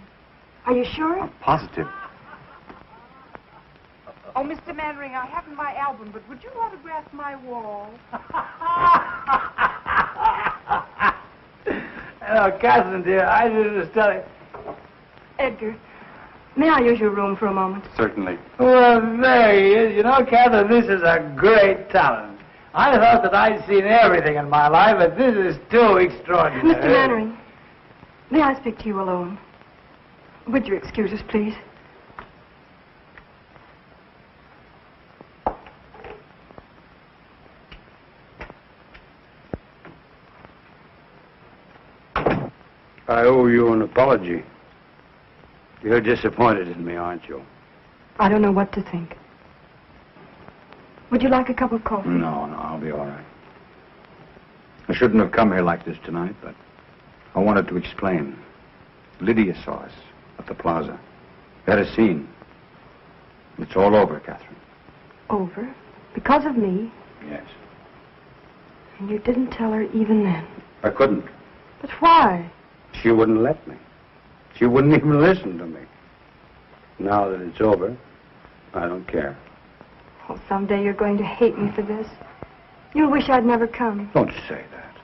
Are you sure? Positive. Oh, Mr. Mannering, I haven't my album, but would you autograph my wall? Hello, Catherine, dear. I just telling. Edgar, may I use your room for a moment? Certainly. Well, there he is. You know, Catherine, this is a great talent. I thought that I'd seen everything in my life, but this is too extraordinary. Mr. Mannering, may I speak to you alone? Would you excuse us, please? I owe you an apology. You're disappointed in me, aren't you? I don't know what to think. Would you like a cup of coffee? No, I'll be all right. I shouldn't have come here like this tonight, but I wanted to explain. Lydia saw us at the plaza. We had a scene. It's all over, Catherine. Over? Because of me? Yes. And you didn't tell her even then? I couldn't. But why? She wouldn't let me. She wouldn't even listen to me. Now that it's over, I don't care. Oh, someday you're going to hate me for this. You'll wish I'd never come. Don't say that.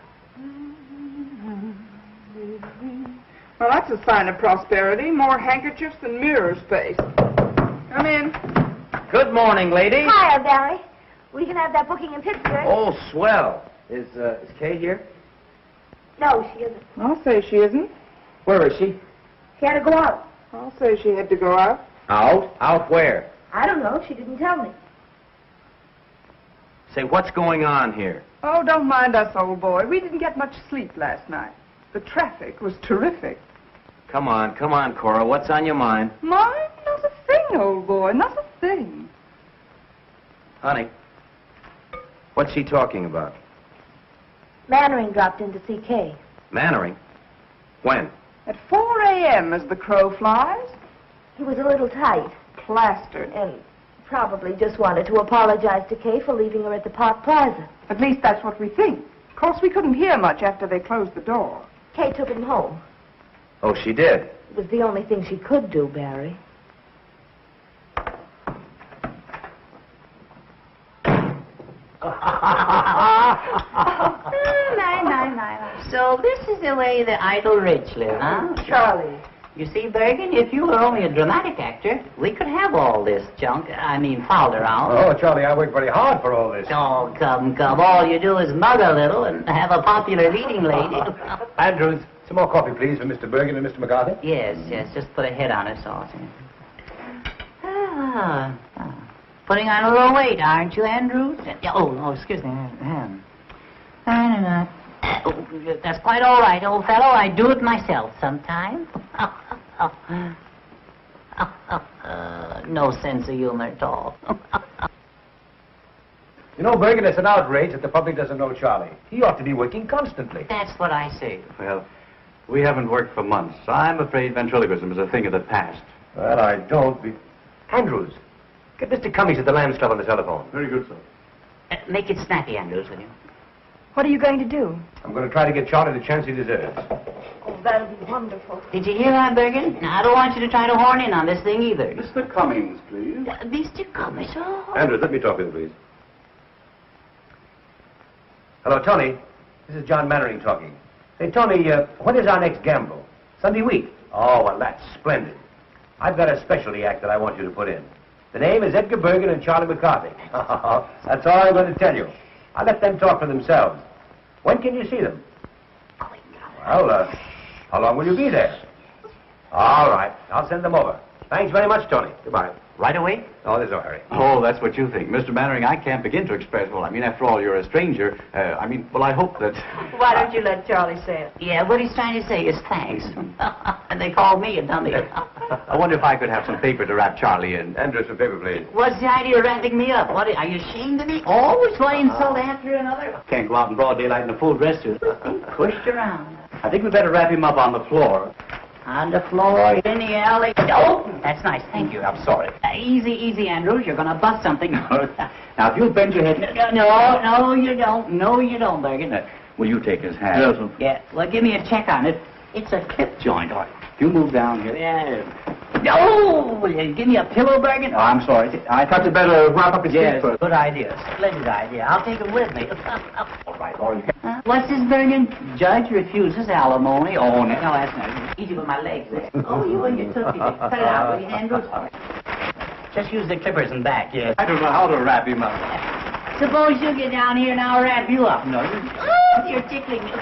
Well, that's a sign of prosperity. More handkerchiefs than mirror space. Come in. Good morning, lady. Hiya, Barry. We can have that booking in Pittsburgh. Oh, swell. Is Kay here? No, she isn't. I'll say she isn't. Where is she? She had to go out. I'll say she had to go out. Out? Out where? I don't know. She didn't tell me. Say, what's going on here? Oh, don't mind us, old boy. We didn't get much sleep last night. The traffic was terrific. Come on, Cora. What's on your mind? Mine? Not a thing, old boy. Not a thing. Honey, what's she talking about? Mannering dropped in to see Kay. Mannering? When? At 4 a.m. as the crow flies. He was a little tight. Plastered. And probably just wanted to apologize to Kay for leaving her at the Park Plaza. At least that's what we think. Of course, we couldn't hear much after they closed the door. Kay took him home. Oh, she did? It was the only thing she could do, Barry. So this is the way the idle rich live, huh? Charlie. You see, Bergen, if you were only a dramatic actor, we could have all this junk, fouled around. Oh, Charlie, I worked very hard for all this. Oh, come. All you do is mug a little and have a popular leading lady. Andrews, some more coffee, please, for Mr. Bergen and Mr. McCarthy. Yes, just put a head on it, sauce. Putting on a little weight, aren't you, Andrews? Oh, excuse me. That's quite all right, old fellow. I do it myself sometimes. No sense of humor at all. You know, Bergen, it's an outrage that the public doesn't know Charlie. He ought to be working constantly. That's what I say. Well, we haven't worked for months. I'm afraid ventriloquism is a thing of the past. Well, I don't be... Andrews, get Mr. Cummings at the Lambs Club on the telephone. Very good, sir. Make it snappy, Andrews, will you? What are you going to do? I'm going to try to get Charlie the chance he deserves. Oh, that'll be wonderful. Did you hear that, Bergen? Now, I don't want you to try to horn in on this thing either. Mr. Cummings, please. Mr. Cummings, oh. Andrews, let me talk with you, please. Hello, Tony. This is John Mannering talking. Say, Tony, when is our next gamble? Sunday week? Oh, well, that's splendid. I've got a specialty act that I want you to put in. The name is Edgar Bergen and Charlie McCarthy. That's all I'm going to tell you. I'll let them talk for themselves. When can you see them? Well, how long will you be there? All right. I'll send them over. Thanks very much, Tony. Goodbye. Right away? Oh, there's no hurry. Oh, that's what you think. Mr. Mannering, I can't begin to express, after all, you're a stranger. I hope that... Why don't you let Charlie say it? Yeah, what he's trying to say is thanks. And they called me a dummy. I wonder if I could have some paper to wrap Charlie in. Andrew, some paper, please. What's the idea of wrapping me up? What, are you ashamed of me? Always one insult after another? Can't go out in broad daylight in a full dress suit. Pushed around. I think we'd better wrap him up on the floor. On the floor, in the alley. Oh, that's nice. Thank you. I'm sorry. Easy, Andrews. You're going to bust something. Now, if you'll bend your head... No, you don't. No, you don't, Bergen. Will you take his hand? Yes, sir. Yeah, well, give me a check on it. It's a clip joint. All right. If you move down here... Yeah. No! Will you give me a pillow, Bergen? Oh, I'm sorry. I thought you'd better wrap up his feet first. Good idea. Splendid idea. I'll take him with me. All right, you can... What's this, Bergen? Judge refuses alimony. Oh, no, that's not easy with my legs there. Oh, you and your tootsie. Cut it out, will you, Andrews? Just use the clippers and back, yes. I don't know how to wrap him up. Suppose you get down here and I'll wrap you up. No, you're tickling me.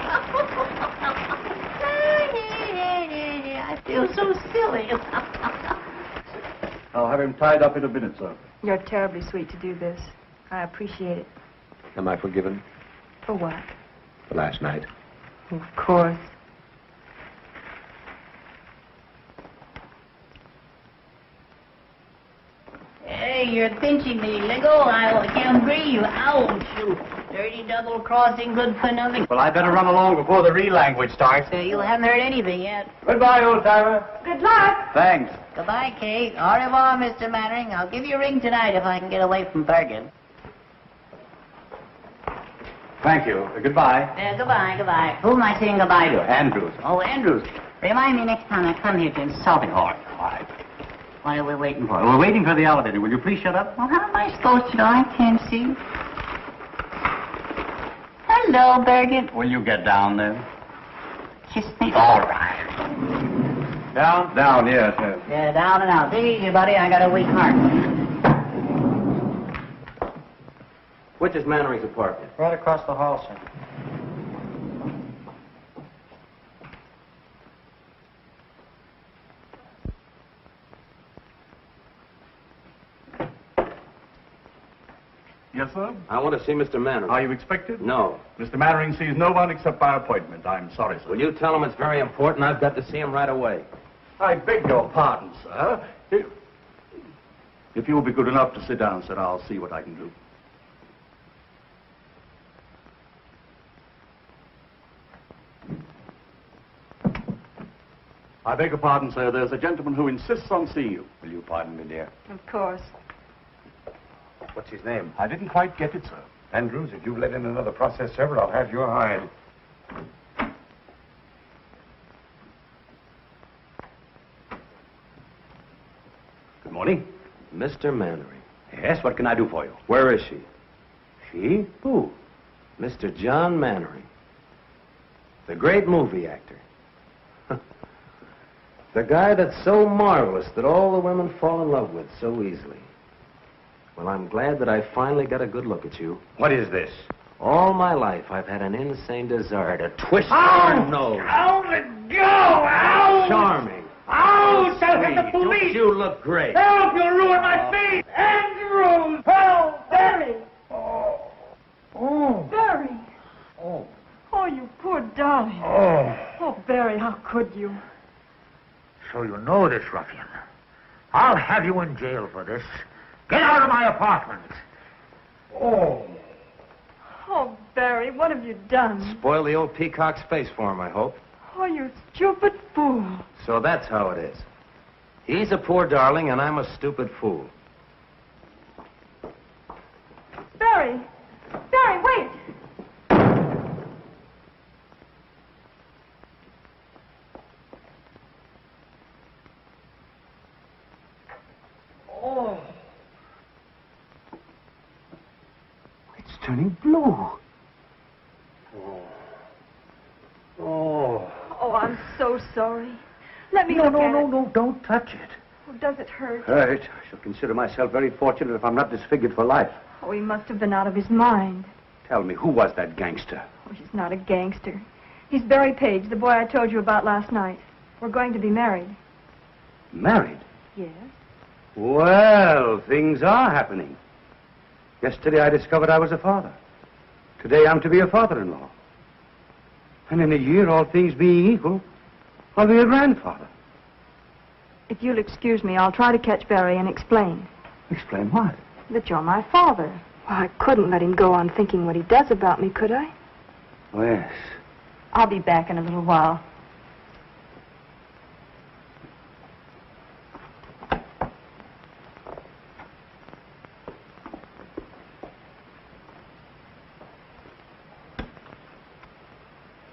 I feel so silly. I'll have him tied up in a minute, sir. You're terribly sweet to do this. I appreciate it. Am I forgiven For what? for last night? Of course. Hey, you're pinching me. Let go. I can't breathe. Ouch. You dirty double crossing, good for nothing. Well, I better run along before the real language starts. You haven't heard anything yet. Goodbye, old-timer. Good luck. Thanks. Goodbye, Kate. Au revoir, Mr. Mannering. I'll give you a ring tonight if I can get away from Bergen. Thank you. Goodbye. Goodbye. Who am I saying goodbye to? Andrews. Oh, Andrews. Remind me next time I come here to insult him. All right. What are we waiting for? We're waiting for the elevator. Will you please shut up? Well, how am I supposed to know? I can't see. Hello, Birgit. Will you get down there? Kiss me. All right. Down? Down, yes, yes. Yeah, down and out. Take it easy, buddy. I got a weak heart. Which is Mannering's apartment? Right across the hall, sir. Yes, sir? I want to see Mr. Mannering. Are you expected? No. Mr. Mannering sees no one except by appointment. I'm sorry, sir. Will you tell him it's very important? I've got to see him right away. I beg your pardon, sir. If you will be good enough to sit down, sir, I'll see what I can do. I beg your pardon, sir. There's a gentleman who insists on seeing you. Will you pardon me, dear? Of course. What's his name? I didn't quite get it, sir. Andrews, if you've let in another process server, I'll have your hide. Good morning. Mr. Mannering. Yes, what can I do for you? Where is she? She? Who? Mr. John Mannering. The great movie actor. The guy that's so marvelous that all the women fall in love with so easily. Well, I'm glad that I finally got a good look at you. What is this? All my life, I've had an insane desire to twist your nose. Ow, let go! Ow! Charming. Ow! Tell him the Sweet. police! Don't you look great? Help! You'll ruin my face! Andrews! Help! Barry! Oh. Barry! Oh. Oh, you poor darling. Oh. Oh, Barry, how could you? So you know this, ruffian. I'll have you in jail for this. Get out of my apartment. Oh. Oh, Barry, what have you done? Spoil the old peacock's face for him, I hope. Oh, you stupid fool. So that's how it is. He's a poor darling, and I'm a stupid fool. Barry! Barry, wait! Oh. It's turning blue. Oh. Oh, I'm so sorry. Let me No, look no, at no, it. no, don't touch it. Oh, does it hurt? Right. I shall consider myself very fortunate if I'm not disfigured for life. Oh, he must have been out of his mind. Tell me, who was that gangster? Oh, he's not a gangster. He's Barry Page, the boy I told you about last night. We're going to be married. Married? Yes. Well, things are happening. Yesterday I discovered I was a father. Today I'm to be a father-in-law. And in a year, all things being equal, I'll be a grandfather. If you'll excuse me, I'll try to catch Barry and explain. Explain what? That you're my father. Well, I couldn't let him go on thinking what he does about me, could I? Oh, yes. I'll be back in a little while.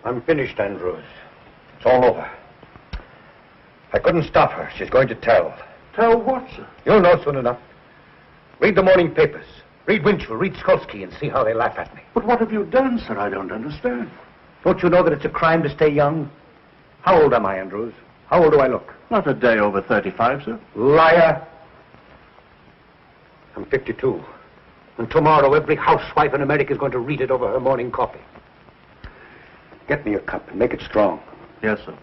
I'm finished, Andrews. It's all over. I couldn't stop her. She's going to tell. Tell what, sir? You'll know soon enough. Read the morning papers. Read Winchell, read Skolsky, and see how they laugh at me. But what have you done, sir? I don't understand. Don't you know that it's a crime to stay young? How old am I, Andrews? How old do I look? Not a day over 35, sir. Liar. I'm 52. And tomorrow every housewife in America is going to read it over her morning coffee. Get me a cup and make it strong. Yes, sir.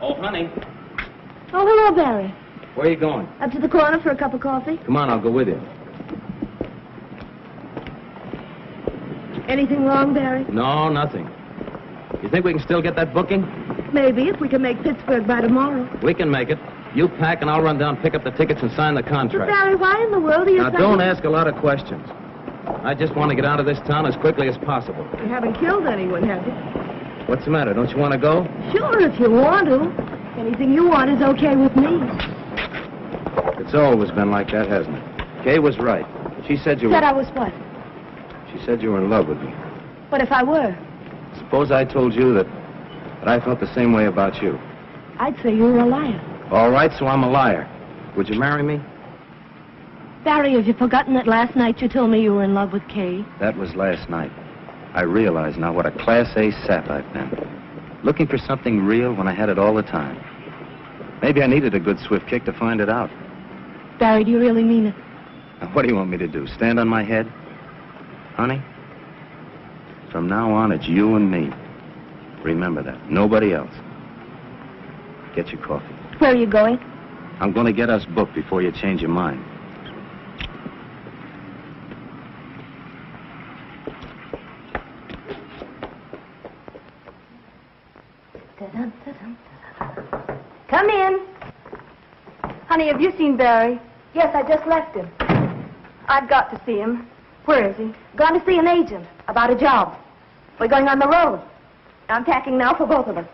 Oh, honey, Oh, hello, Barry. where are you going? Up to the corner for a cup of coffee. Come on, I'll go with you. Anything wrong, Barry? No, nothing. You think we can still get that booking? Maybe, if we can make Pittsburgh by tomorrow. We can make it. You pack and I'll run down, pick up the tickets, and sign the But, contract. Barry, why in the world are you Now, don't ask a lot of questions. I just want to get out of this town as quickly as possible. You haven't killed anyone, have you? What's the matter? Don't you want to go? Sure, if you want to. Anything you want is okay with me. It's always been like that, hasn't it? Kay was right. She said you Said I were... was what? She said you were in love with me. What if I were? Suppose I told you that I felt the same way about you. I'd say you were a liar. All right, so I'm a liar. Would you marry me? Barry, have you forgotten that last night you told me you were in love with Kay? That was last night. I realize now what a Class A sap I've been. Looking for something real when I had it all the time. Maybe I needed a good swift kick to find it out. Barry, do you really mean it? Now, what do you want me to do, stand on my head? Honey, from now on, it's you and me. Remember that. Nobody else. Get your coffee. Where are you going? I'm going to get us booked before you change your mind. Come in. Honey, have you seen Barry? Yes, I just left him. I've got to see him. Where is he? Gone to see an agent about a job. We're going on the road. I'm packing now for both of us.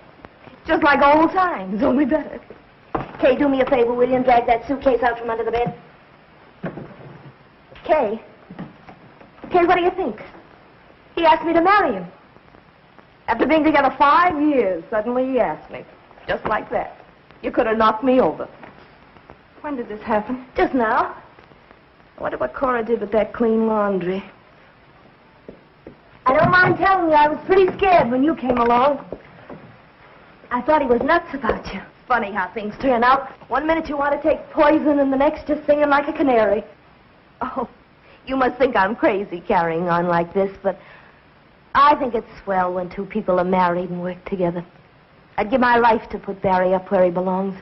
Just like old times, only better. Kay, do me a favor, will you, and drag that suitcase out from under the bed? Kay? Kay, what do you think? He asked me to marry him. After being together 5 years, suddenly he asked me. Just like that. You could have knocked me over. When did this happen? Just now. I wonder what Cora did with that clean laundry. I don't mind telling you, I was pretty scared when you came along. I thought he was nuts about you. Funny how things turn out. 1 minute you want to take poison, and the next just singing like a canary. Oh, you must think I'm crazy carrying on like this, but I think it's swell when two people are married and work together. I'd give my life to put Barry up where he belongs.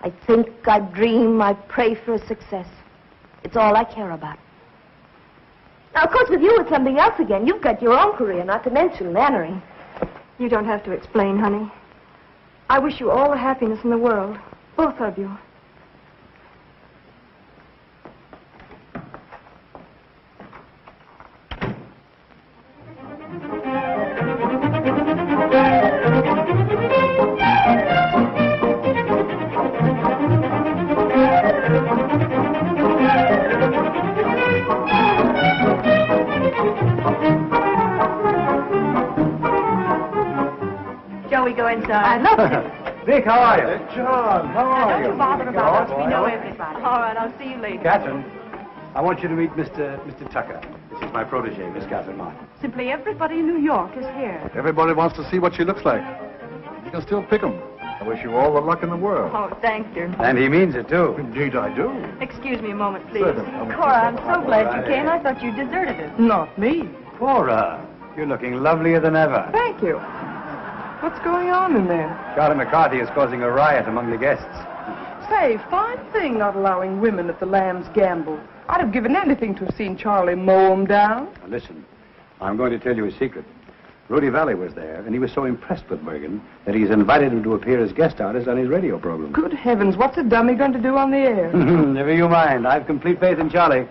I think, I dream, I pray for his success. It's all I care about. Now, of course, with you, it's something else again. You've got your own career, not to mention Mannering. You don't have to explain, honey. I wish you all the happiness in the world. Both of you. Shall we go inside? I'd love to. Dick, how are you? John, how are you? Don't bother about us. We know everybody. All right, I'll see you later. Catherine, I want you to meet Mr. Tucker. This is my protege, Miss Catherine Martin. Simply everybody in New York is here. Everybody wants to see what she looks like. You can still pick 'em. I wish you all the luck in the world. Oh, thank you. And he means it, too. Indeed, I do. Excuse me a moment, please. Certainly. Cora, I'm so glad you came. I thought you deserted us. Not me. Cora, you're looking lovelier than ever. Thank you. What's going on in there? Charlie McCarthy is causing a riot among the guests. Say, fine thing not allowing women at the Lamb's Gamble. I'd have given anything to have seen Charlie mow 'em down. Now, listen, I'm going to tell you a secret. Rudy Valley was there, and he was so impressed with Bergen that he's invited him to appear as guest artist on his radio program. Good heavens, what's a dummy going to do on the air? Never you mind. I've complete faith in Charlie.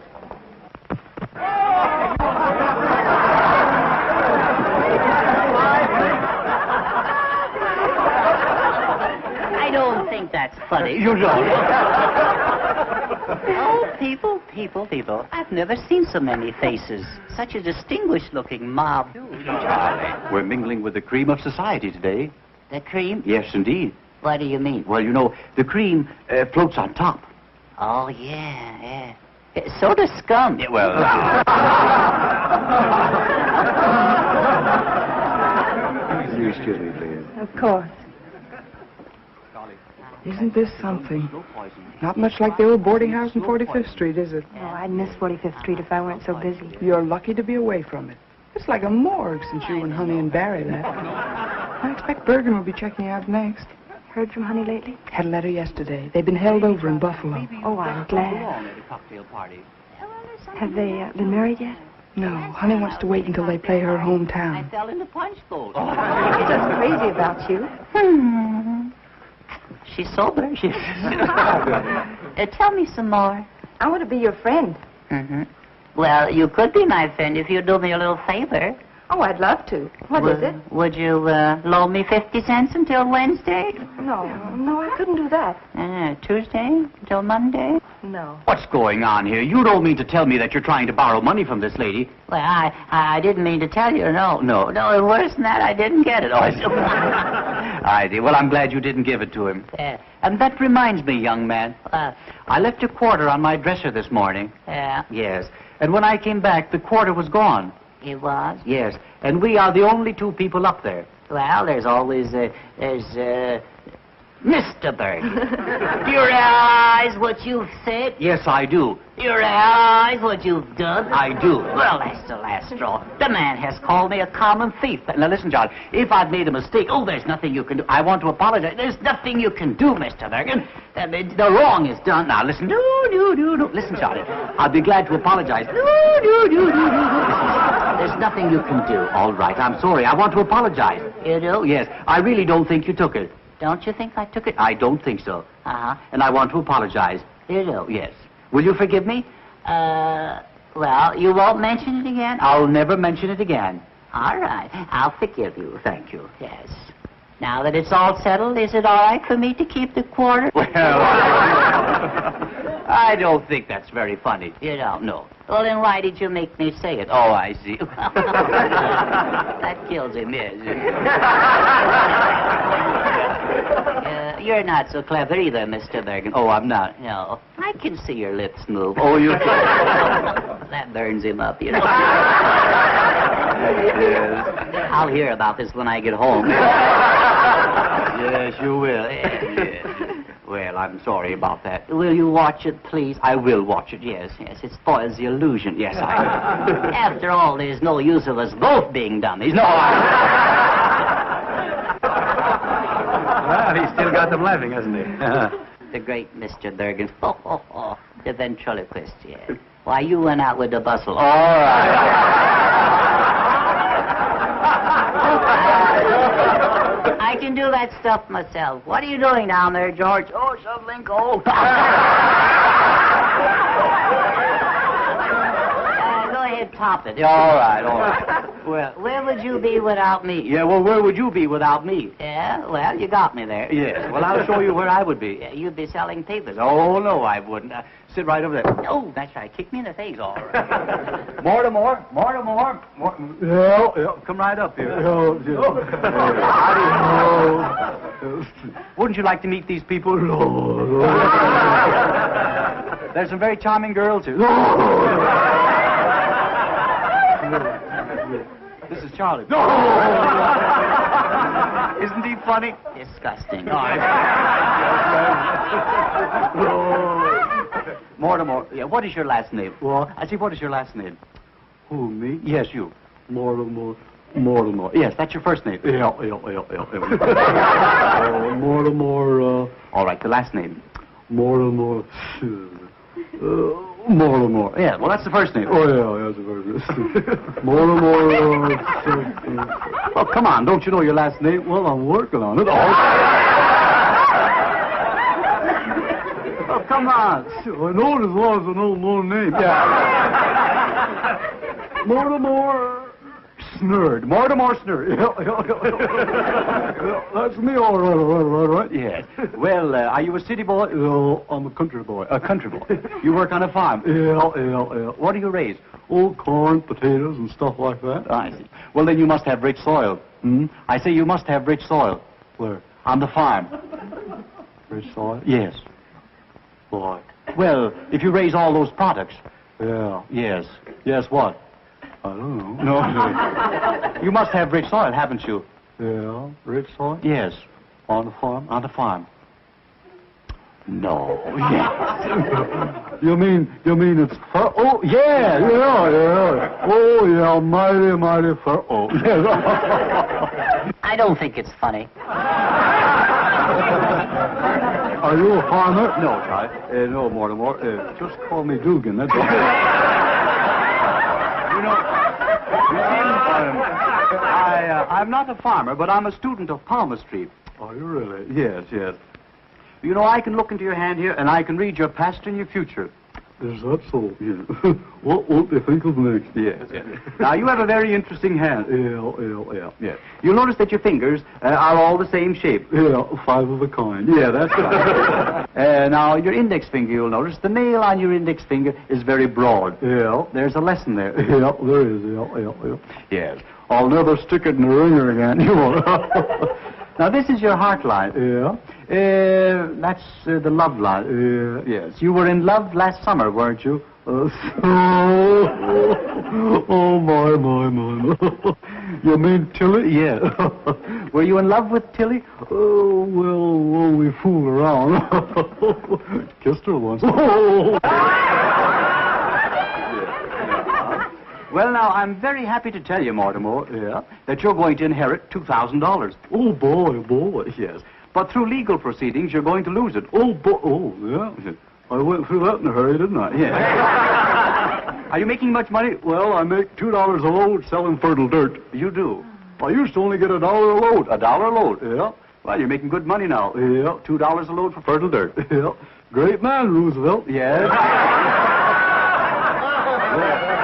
I don't think that's funny. You don't. Oh, people. I've never seen so many faces. Such a distinguished-looking mob. Charlie, we're mingling with the cream of society today. The cream? Yes, indeed. What do you mean? Well, you know, the cream floats on top. Oh, yeah. So does scum. Yeah, well... You excuse me, please. Of course. Isn't this something? Not much like the old boarding house in 45th Street, is it? Oh, I'd miss 45th Street if I weren't so busy. You're lucky to be away from it. It's like a morgue since you and Honey and Barry left. I expect Bergen will be checking out next. Heard from Honey lately? Had a letter yesterday. They've been held over in Buffalo. Oh, I'm glad. Have they been married yet? No, Honey wants to wait until they play her hometown. I fell in the punch bowl. She's just crazy about you. She's sober. Tell me some more. I want to be your friend. Mm-hmm. Well, you could be my friend if you'd do me a little favor. Oh, I'd love to. What is it? Would you loan me 50 cents until Wednesday? No, I couldn't do that. Tuesday until Monday? No. What's going on here? You don't mean to tell me that you're trying to borrow money from this lady? Well, I didn't mean to tell you. No, worse than that, I didn't get it. Oh, I did. Well, I'm glad you didn't give it to him. And that reminds me, young man. I left a quarter on my dresser this morning. Yeah? Yes. And when I came back, the quarter was gone. It was? Yes. And we are the only two people up there. Well, there's always, Mr. Bergen. Do you realize what you've said? Yes, I do. Do you realize what you've done? I do. Well, that's the last straw. The man has called me a common thief. Now, listen, John, if I've made a mistake, there's nothing you can do. I want to apologize. There's nothing you can do, Mr. Bergen. The wrong is done. Now, listen. No. Listen, Johnny, I'll be glad to apologize. No. There's nothing you can do. All right, I'm sorry. I want to apologize. You do? Yes, I really don't think you took it. Don't you think I took it? I don't think so. Uh-huh. And I want to apologize. You do? Yes. Will you forgive me? Well, you won't mention it again? I'll never mention it again. All right. I'll forgive you. Thank you. Yes. Now that it's all settled, is it all right for me to keep the quarter? Well, I don't think that's very funny. You don't? No. Well, then why did you make me say it? Oh, I see. That kills him, yes. You're not so clever either, Mr. Bergen. Oh, I'm not. No. I can see your lips move. Oh, you can? That burns him up, you know. Yes. I'll hear about this when I get home. Yes, you will. Yes. Well, I'm sorry about that. Will you watch it, please? I will watch it, yes. Yes, it spoils the illusion. Yes, I will. After all, there's no use of us both being dummies. No, Well, he's still got them laughing, hasn't he? The great Mr. Bergen. The ventriloquist, yes. Why, you went out with the bustle. All right. I can do that stuff myself. What are you doing down there, George? Oh, shoveling coal. Go ahead, top it. All right. Well, where would you be without me? Yeah, well, where would you be without me? Yeah, well, you got me there. Yes, well, I'll show you where I would be. Yeah, you'd be selling papers. Oh, no, I wouldn't. Sit right over there. Oh, that's right. Kick me in the face. All right. Mortimer. Yeah, come right up here. Wouldn't you like to meet these people? There's some very charming girls here. This is Charlie. Isn't he funny? Disgusting. Mortimer, yeah, what is your last name? Well, I see, what is your last name? Who, me? Yes, you. Mortimer. Yes, that's your first name. Yeah. Mortimer, all right, the last name. Mortimer. Yeah, well, that's the first name. Oh, yeah, that's the first name. Mortimer. Oh, come on, don't you know your last name? Well, I'm working on it. Oh, come on. I know it as long as I know my name. Yeah. Mortimer Snurd. Yeah, that's me, all right. Yes. Well, are you a city boy? No, I'm a country boy. A country boy. You work on a farm? Yeah. What do you raise? Oh, corn, potatoes, and stuff like that. I see. Well, then you must have rich soil. I say you must have rich soil. Where? On the farm. Rich soil? Yes. What? Well, if you raise all those products. Yeah. Yes. Yes, what? I don't know. No. You must have rich soil, haven't you? Yeah, rich soil? Yes. On the farm? On the farm. No. Yes. You mean it's fur? Oh, yeah. Oh, yeah, mighty fur. Oh. I don't think it's funny. Are you a farmer? No, Charlie. No, Mortimer. Just call me Dugan. That's all. I'm not a farmer, but I'm a student of palmistry. Are you really? Yes. You know, I can look into your hand here, and I can read your past and your future. Is that so? Yeah. What will they think of next? Yes. Now, you have a very interesting hand. Yeah. You'll notice that your fingers are all the same shape. Yeah, 5 of a kind. Yeah, that's right. Now, your index finger, you'll notice, the nail on your index finger is very broad. Yeah. There's a lesson there. Yeah, there is. Yeah. Yes. I'll never stick it in the ringer again. You won't. Now, this is your heart line. Yeah. That's the love line. Yes. You were in love last summer, weren't you? Oh, my. You mean Tilly? Yeah. Were you in love with Tilly? Oh, well, we fool around. Kissed her once. Well, now, I'm very happy to tell you, Mortimer, that you're going to inherit $2,000. Oh, boy, yes. But through legal proceedings, you're going to lose it. Oh, boy, yeah. I went through that in a hurry, didn't I? Yeah. Are you making much money? Well, I make $2 a load selling fertile dirt. You do? I used to only get $1 a load. $1 a load, yeah. Well, you're making good money now. Yeah, $2 a load for fertile dirt. Yeah. Great man, Roosevelt. Yes.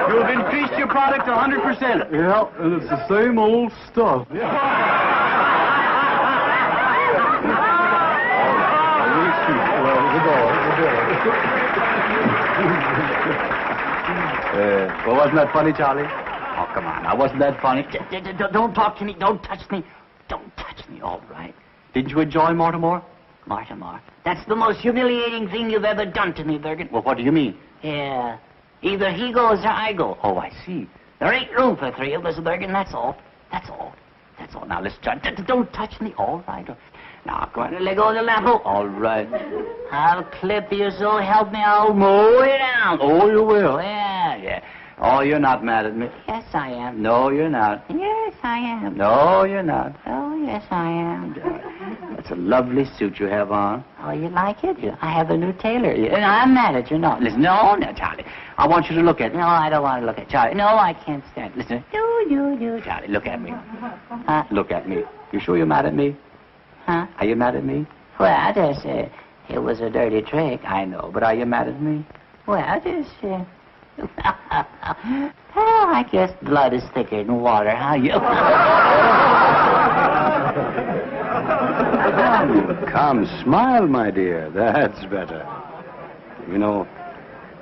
You've increased your product 100%. Yeah, and it's the same old stuff. Yeah. Well, wasn't that funny, Charlie? Oh, come on. Now, wasn't that funny? Don't talk to me. Don't touch me. Don't touch me, all right. Didn't you enjoy Mortimer? Mortimer. That's the most humiliating thing you've ever done to me, Bergen. Well, what do you mean? Yeah. Either he goes or I go. Oh, I see. There ain't room for three of us, Bergen. That's all. That's all. That's all. Now, let's try. Don't touch me. All right. Now, go on and let go of the lamp. All right. I'll clip you, so help me. I'll mow it down. Oh, you will? Yeah. Oh, you're not mad at me. Yes, I am. No, you're not. Yes, I am. No, you're not. Oh, yes, I am. That's a lovely suit you have on. Oh, you like it? I have a new tailor. I'm mad at you. No, listen. No, Charlie. I want you to look at it. No, I don't want to look at Charlie. No, I can't stand it. Listen. No. Charlie, look at me. Look at me. You sure you're mad at me? Huh? Are you mad at me? Well, I just it was a dirty trick, I know, but are you mad at me? Well, I just well, I guess blood is thicker than water, huh? You Come, smile, my dear. That's better. You know,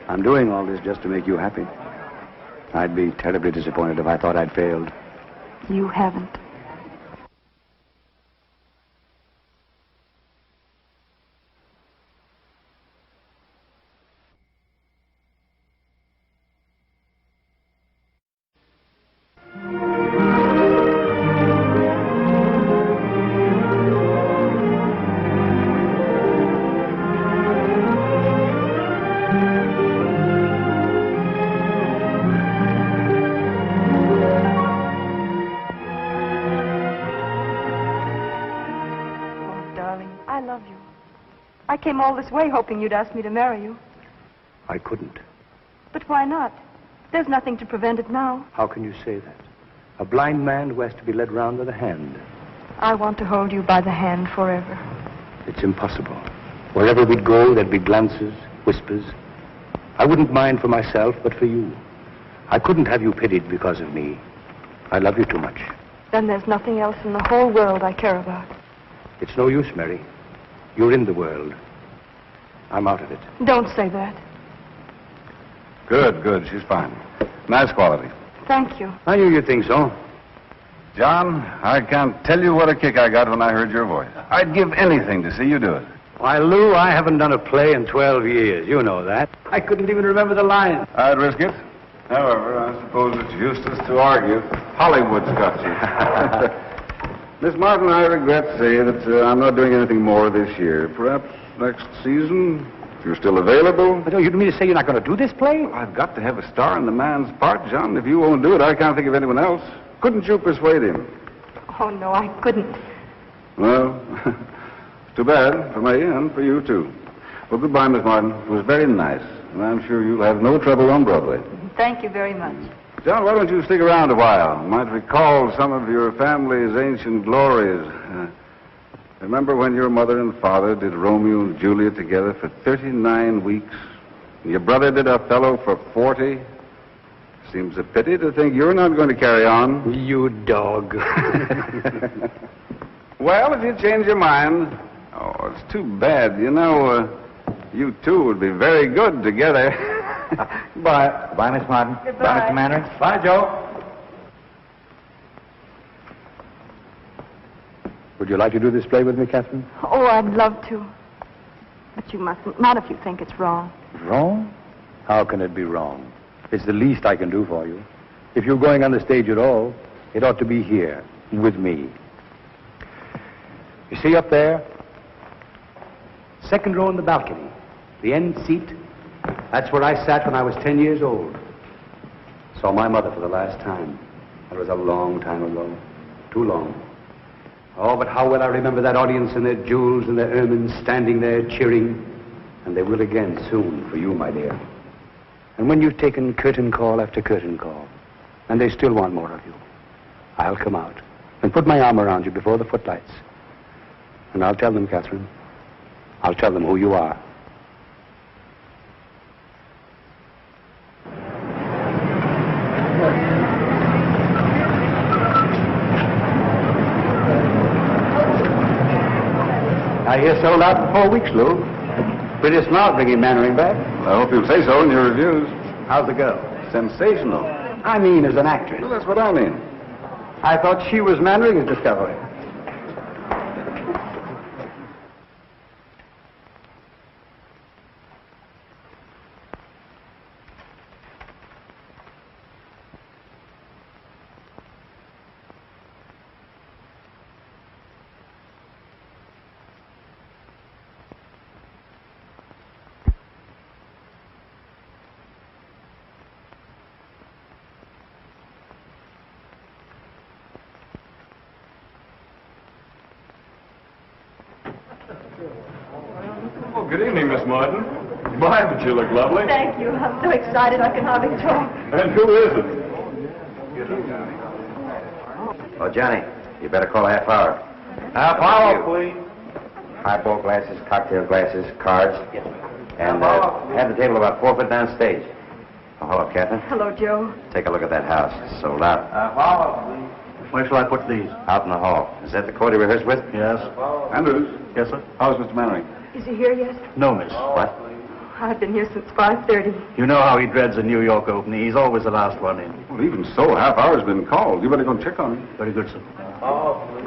I'm doing all this just to make you happy. I'd be terribly disappointed if I thought I'd failed. You haven't. I came all this way hoping you'd ask me to marry you. I couldn't. But why not? There's nothing to prevent it now. How can you say that? A blind man who has to be led round with a hand. I want to hold you by the hand forever. It's impossible. Wherever we'd go, there'd be glances, whispers. I wouldn't mind for myself, but for you. I couldn't have you pitied because of me. I love you too much. Then there's nothing else in the whole world I care about. It's no use, Mary. You're in the world. I'm out of it. Don't say that. Good. She's fine. Nice quality. Thank you. I knew you'd think so. John, I can't tell you what a kick I got when I heard your voice. I'd give anything to see you do it. Why, Lou, I haven't done a play in 12 years. You know that. I couldn't even remember the line. I'd risk it. However, I suppose it's useless to argue. Hollywood's got you. Miss Martin, I regret to say that I'm not doing anything more this year. Perhaps next season, if you're still available. But you don't mean to say you're not going to do this play? Well, I've got to have a star in the man's part, John. If you won't do it, I can't think of anyone else. Couldn't you persuade him? Oh, no, I couldn't. Well, it's too bad for me and for you, too. Well, goodbye, Miss Martin. It was very nice, and I'm sure you'll have no trouble on Broadway. Thank you very much. John, why don't you stick around a while? You might recall some of your family's ancient glories. Remember when your mother and father did Romeo and Juliet together for 39 weeks? And your brother did Othello for 40? Seems a pity to think you're not going to carry on. You dog. Well, if you change your mind... Oh, it's too bad. You know, you two would be very good together. Goodbye. Goodbye, Miss Martin. Goodbye. Bye, Mr. Manners. Bye, Joe. Would you like to do this play with me, Catherine? Oh, I'd love to. But you mustn't. Not if you think it's wrong. Wrong? How can it be wrong? It's the least I can do for you. If you're going on the stage at all, it ought to be here, with me. You see up there? Second row in the balcony. The end seat. That's where I sat when I was 10 years old. Saw my mother for the last time. That was a long time ago. Too long. Oh, but how well I remember that audience in their jewels and their ermines standing there cheering. And they will again soon for you, my dear. And when you've taken curtain call after curtain call, and they still want more of you, I'll come out and put my arm around you before the footlights. And I'll tell them, Catherine, I'll tell them who you are. I hear sold out for 4 weeks, Lou. Pretty smart bringing Mannering back. I hope you'll say so in your reviews. How's the girl? Sensational. I mean, as an actress. Well, that's what I mean. I thought she was Mannering's discovery. Oh, good evening, Miss Martin. My, but you look lovely. Thank you. I'm so excited I can hardly talk. And who is it? Oh, Johnny, you better call a half hour. Half hour, please. Highball glasses, cocktail glasses, cards. And have the table about 4 foot down stage. Oh, hello, Catherine. Hello, Joe. Take a look at that house. It's sold out. Half hour, please. Where shall I put these? Out in the hall. Is that the court he rehearsed with? Yes. Andrews. Yes, sir? How's Mr. Mannering? Is he here yet? No, miss. What? I've been here since 5:30. You know how he dreads a New York opening. He's always the last one in. Well, even so, a half hour's been called. You better go check on him. Very good, sir. Oh, please.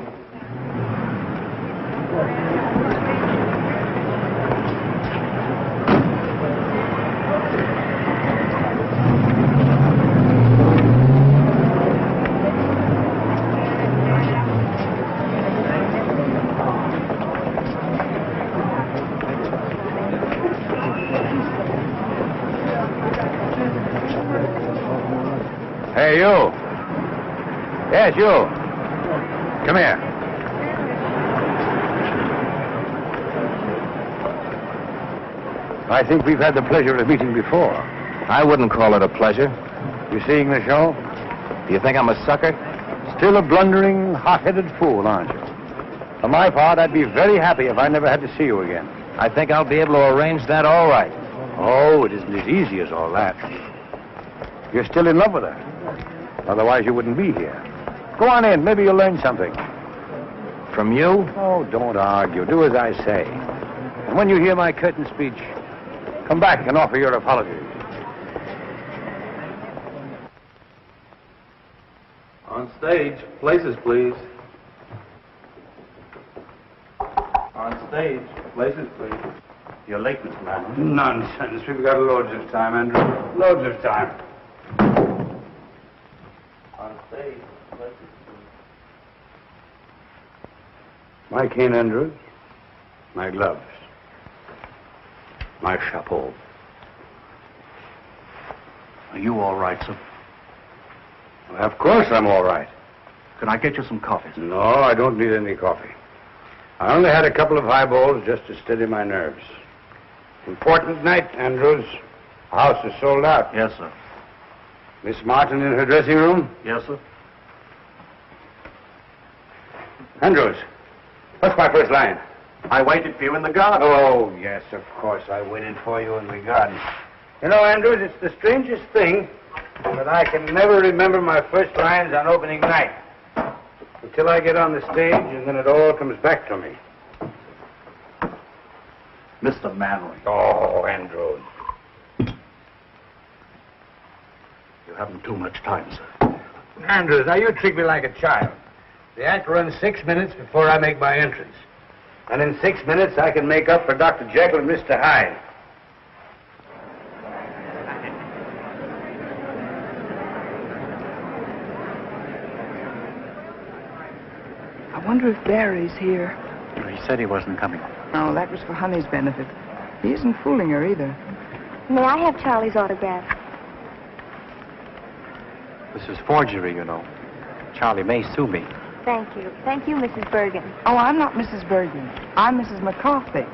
Hey, you. Yes, you. Come here. I think we've had the pleasure of meeting before. I wouldn't call it a pleasure. You seeing the show? Do you think I'm a sucker? Still a blundering, hot-headed fool, aren't you? For my part, I'd be very happy if I never had to see you again. I think I'll be able to arrange that all right. Oh, it isn't as easy as all that. You're still in love with her. Otherwise, you wouldn't be here. Go on in. Maybe you'll learn something. From you? Oh, don't argue. Do as I say. And when you hear my curtain speech, come back and offer your apologies. On stage. Places, please. On stage. Places, please. You're late, Mr. Manning. Nonsense. We've got loads of time, Andrew. Loads of time. On stage. Places, please. My cane, Andrews. My gloves. My chapeau. Are you all right, sir? Well, of course I'm all right. Can I get you some coffee, sir? No, I don't need any coffee. I only had a couple of highballs just to steady my nerves. Important night, Andrews. The house is sold out. Yes, sir. Miss Martin in her dressing room? Yes, sir. Andrews, what's my first line? I waited for you in the garden. Oh, yes, of course. I waited for you in the garden. You know, Andrews, it's the strangest thing, but I can never remember my first lines on opening night. Until I get on the stage, and then it all comes back to me. Mr. Mannering. Oh, Andrews. You haven't too much time, sir. Andrews, now you treat me like a child. The act runs 6 minutes before I make my entrance. And in 6 minutes, I can make up for Dr. Jekyll and Mr. Hyde. I wonder if Barry's here. He said he wasn't coming. Oh, that was for Honey's benefit. He isn't fooling her either. May I have Charlie's autograph? This is forgery, you know. Charlie may sue me. Thank you. Thank you, Mrs. Bergen. Oh, I'm not Mrs. Bergen. I'm Mrs. McCarthy.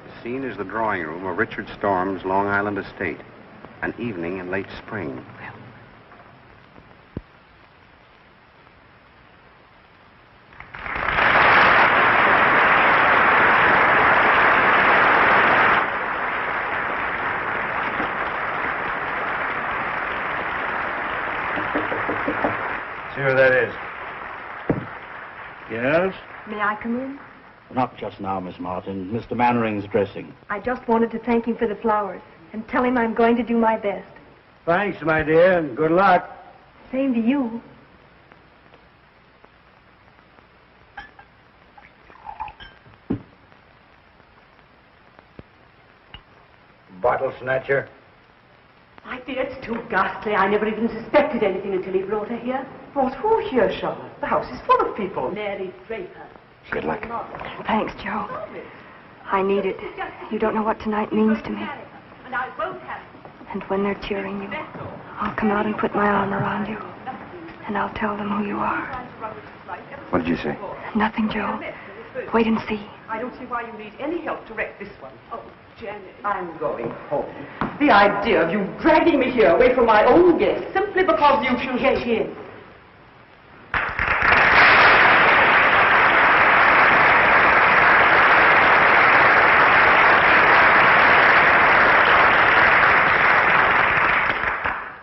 The scene is the drawing room of Richard Storm's Long Island estate. An evening in late spring. See who that is. Yes? May I come in? Not just now, Miss Martin. Mr. Mannering's dressing. I just wanted to thank him for the flowers and tell him I'm going to do my best. Thanks, my dear, and good luck. Same to you. Bottle snatcher. My dear, it's too ghastly. I never even suspected anything until he brought her here. Brought who here, Charlotte? The house is full of people. Mary Draper. Good luck. Thanks, Joe. I need it. You don't know what tonight means to me. And I won't have it. And when they're cheering you, I'll come out and put my arm around you. And I'll tell them who you are. What did you say? Nothing, Joe. Wait and see. I don't see why you need any help to wreck this one. Oh, Jenny. I'm going home. The idea of you dragging me here away from my own guests simply because you should get in.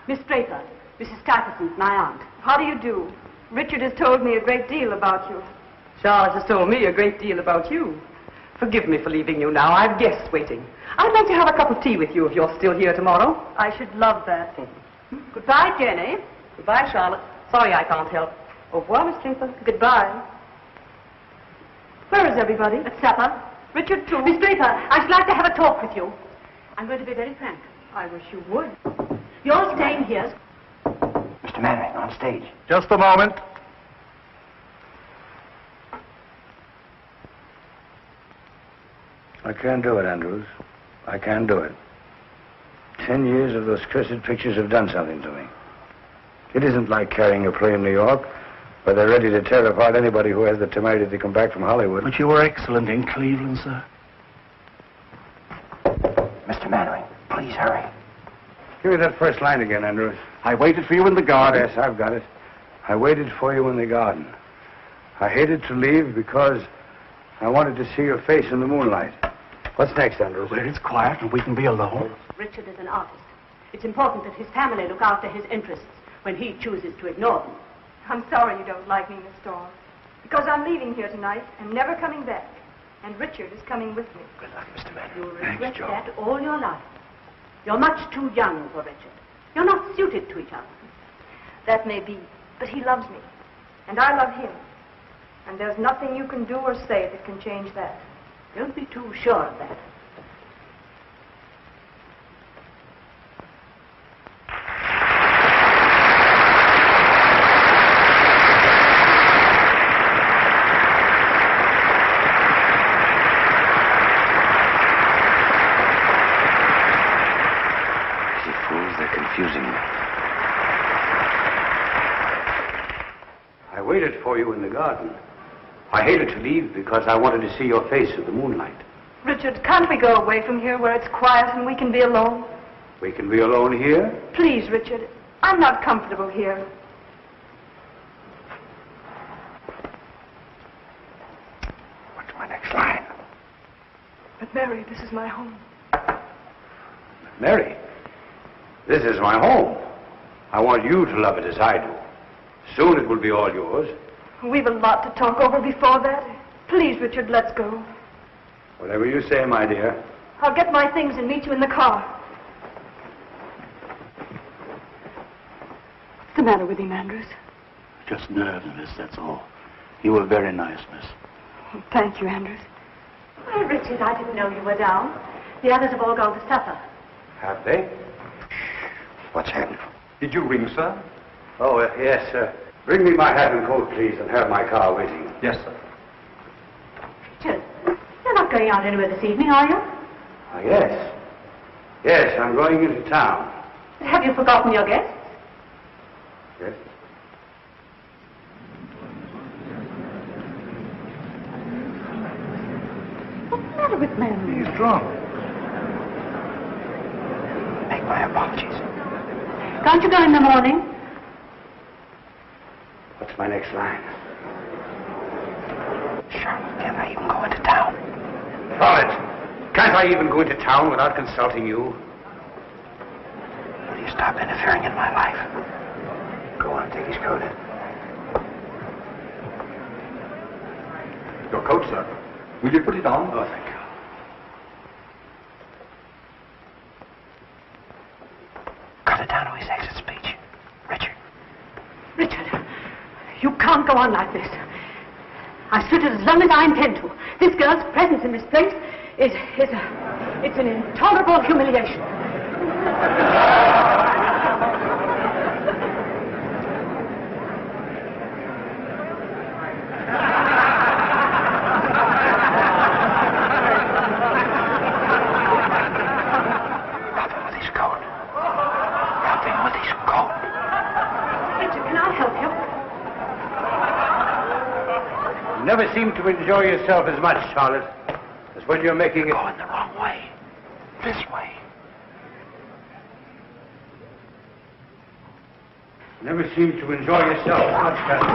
Miss Draper, Mrs. Stuyvesant, my aunt. How do you do? Richard has told me a great deal about you. Charlotte has told me a great deal about you. Forgive me for leaving you now. I've guests waiting. I'd like to have a cup of tea with you if you're still here tomorrow. I should love that. Goodbye, Jenny. Goodbye, Charlotte. Sorry I can't help. Au revoir, Miss Draper. Goodbye. Where is everybody? At supper. Richard, too. Miss Draper, I should like to have a talk with you. I'm going to be very frank. I wish you would. You're staying here. Mr. Mannering, on stage. Just a moment. I can't do it, Andrews. I can't do it. 10 years of those cursed pictures have done something to me. It isn't like carrying a play in New York, where they're ready to tear apart anybody who has the temerity to come back from Hollywood. But you were excellent in Cleveland, sir. Mr. Mannering, please hurry. Give me that first line again, Andrews. I waited for you in the garden. Yes, I've got it. I waited for you in the garden. I hated to leave because I wanted to see your face in the moonlight. What's next, Andrews? Where it's quiet and we can be alone. Richard is an artist. It's important that his family look after his interests when he chooses to ignore them. I'm sorry you don't like me, Miss Storm. Because I'm leaving here tonight and never coming back. And Richard is coming with me. Good luck, Mr. Mannering. You'll regret that all your life. You're much too young for Richard. You're not suited to each other. That may be, but he loves me. And I love him. And there's nothing you can do or say that can change that. Don't be too sure of that. You fools, they're confusing me. I waited for you in the garden. I hated to leave because I wanted to see your face in the moonlight. Richard, can't we go away from here where it's quiet and we can be alone? We can be alone here? Please, Richard. I'm not comfortable here. What's my next line? But, Mary, this is my home. Mary, this is my home. I want you to love it as I do. Soon it will be all yours. We've a lot to talk over before that. Please, Richard, let's go. Whatever you say, my dear. I'll get my things and meet you in the car. What's the matter with him, Andrews? Just nerves, miss, that's all. You were very nice, miss. Well, thank you, Andrews. Oh, Richard, I didn't know you were down. The others have all gone to supper. Have they? What's happened? Did you ring, sir? Oh, yes, sir. Bring me my hat and coat, please, and have my car waiting. Yes, sir. Richard, you're not going out anywhere this evening, are you? Yes. Yes, I'm going into town. Have you forgotten your guests? Yes? What's the matter with Manning? He's drunk. Make my apologies. Can't you go in the morning? What's my next line? Charlotte, can I even go into town? Charlotte, can't I even go into town without consulting you? Will you stop interfering in my life? Go on, take his coat. Your coat, sir. Will you put it on? Oh, thank you. Cut it down to his exit speech. Richard. Richard, you can't go on like this. I stood it as long as I intend to. This girl's presence in this place it's an intolerable humiliation. You never seem to enjoy yourself as much, Charlotte, as when you're making it... Going the wrong way. This way. You never seem to enjoy yourself as much, Catherine.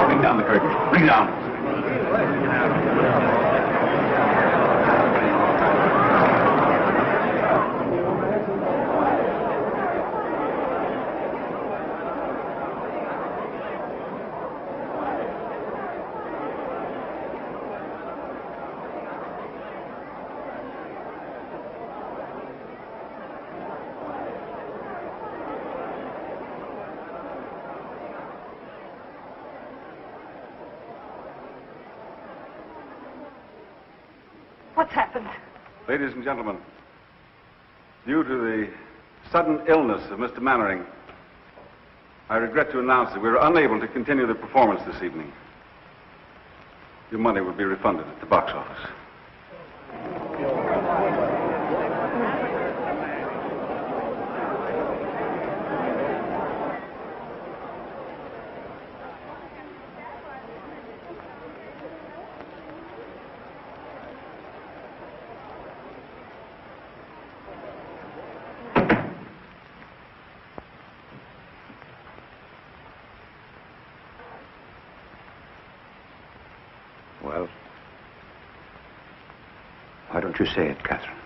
Bring down the curtain. Bring down. What's happened? Ladies and gentlemen, due to the sudden illness of Mr. Mannering, I regret to announce that we are unable to continue the performance this evening. Your money will be refunded at the box office. Well, why don't you say it, Catherine?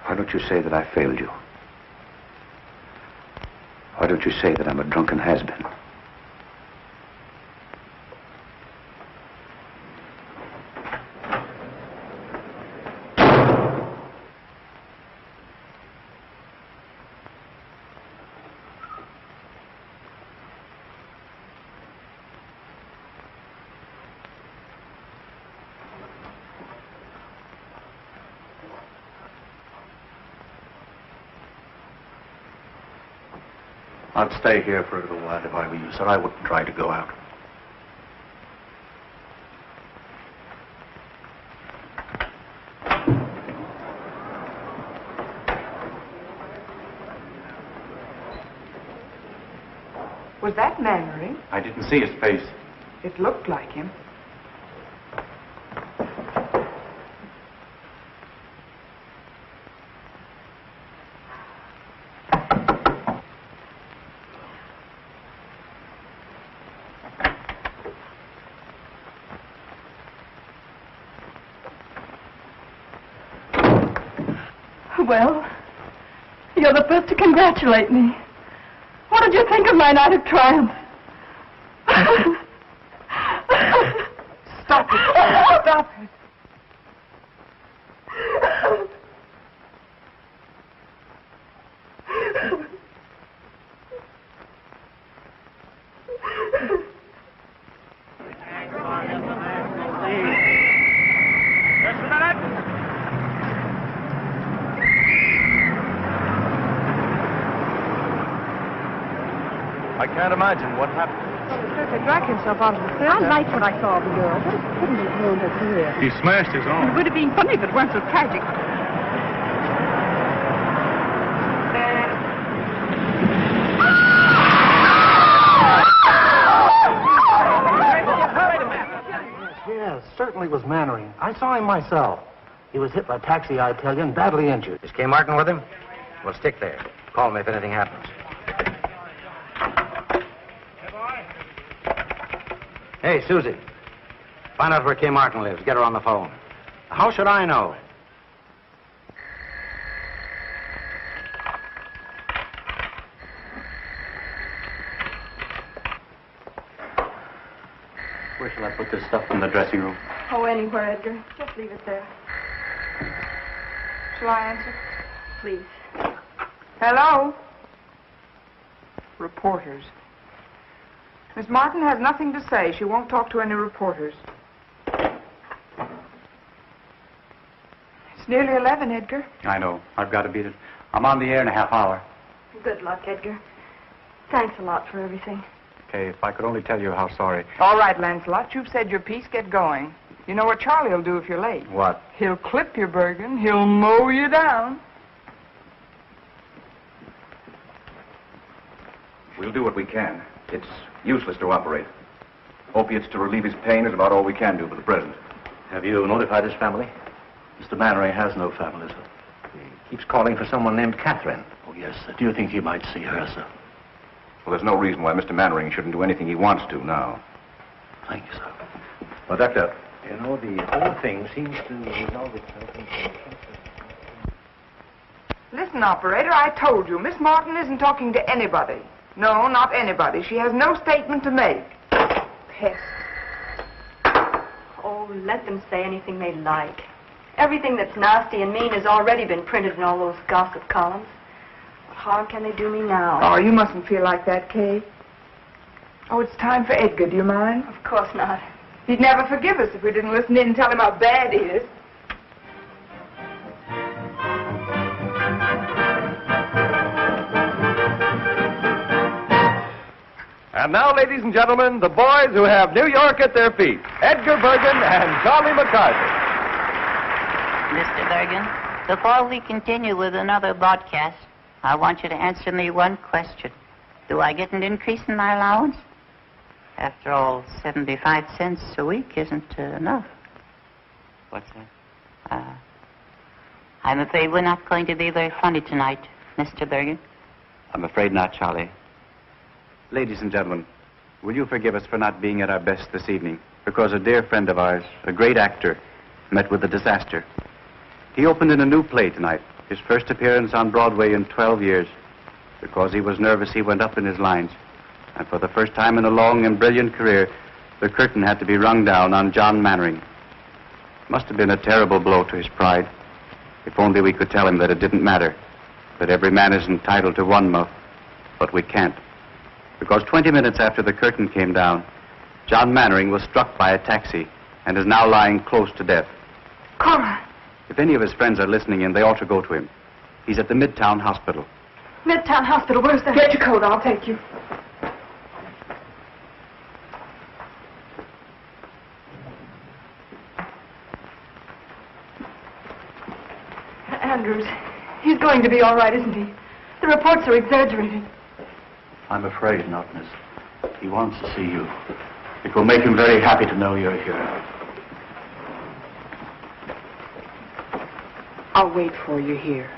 Why don't you say that I failed you? Why don't you say that I'm a drunken has-been? I'd stay here for a little while if I were you, sir. I wouldn't try to go out. Was that Mannering? I didn't see his face. It looked like him. Well, you're the first to congratulate me. What did you think of my night of triumph? Stop it. Stop it. I can't imagine what happened. He dragged himself out of the theater. I liked what I saw of the girl, but it couldn't have ruined her career. He smashed his It arm. would have been funny if it weren't so tragic. Yes, certainly was Mannering. I saw him myself. He was hit by a taxi Italian, badly injured. Is Kay Martin with him? Well, stick there. Call me if anything happens. Hey, Susie. Find out where Kay Martin lives. Get her on the phone. How should I know? Where shall I put this stuff in the dressing room? Oh, anywhere, Edgar. Just leave it there. Shall I answer? Please. Hello? Reporters. Miss Martin has nothing to say. She won't talk to any reporters. It's nearly 11, Edgar. I know. I've got to beat it. I'm on the air in a half hour. Good luck, Edgar. Thanks a lot for everything. Okay, if I could only tell you how sorry. All right, Lancelot, you've said your piece. Get going. You know what Charlie will do if you're late. What? He'll clip you, Bergen. He'll mow you down. We'll do what we can. It's useless to operate. Opiates to relieve his pain is about all we can do for the present. Have you notified his family? Mr. Mannering has no family, sir. He keeps calling for someone named Catherine. Oh, yes, sir. Do you think he might see her, sir? Well, there's no reason why Mr. Mannering shouldn't do anything he wants to now. Thank you, sir. Well, Doctor. You know, the whole thing seems to resolve itself into... Listen, operator, I told you, Miss Martin isn't talking to anybody. No, not anybody. She has no statement to make. Pest. Oh, let them say anything they like. Everything that's nasty and mean has already been printed in all those gossip columns. What harm can they do me now? Oh, you mustn't feel like that, Kay. Oh, it's time for Edgar. Do you mind? Of course not. He'd never forgive us if we didn't listen in and tell him how bad he is. And now, ladies and gentlemen, the boys who have New York at their feet, Edgar Bergen and Charlie McCarthy. Mr. Bergen, before we continue with another broadcast, I want you to answer me one question. Do I get an increase in my allowance? After all, 75 cents a week isn't enough. What's that? I'm afraid we're not going to be very funny tonight, Mr. Bergen. I'm afraid not, Charlie. Ladies and gentlemen, will you forgive us for not being at our best this evening? Because a dear friend of ours, a great actor, met with a disaster. He opened in a new play tonight, his first appearance on Broadway in 12 years. Because he was nervous, he went up in his lines. And for the first time in a long and brilliant career, the curtain had to be rung down on John Mannering. It must have been a terrible blow to his pride. If only we could tell him that it didn't matter, that every man is entitled to one muff, but we can't. Because 20 minutes after the curtain came down, John Mannering was struck by a taxi and is now lying close to death. Cora! If any of his friends are listening in, they ought to go to him. He's at the Midtown Hospital. Midtown Hospital, where's that? Get your coat, I'll take you. Andrews, he's going to be all right, isn't he? The reports are exaggerating. I'm afraid not, miss. He wants to see you. It will make him very happy to know you're here. I'll wait for you here.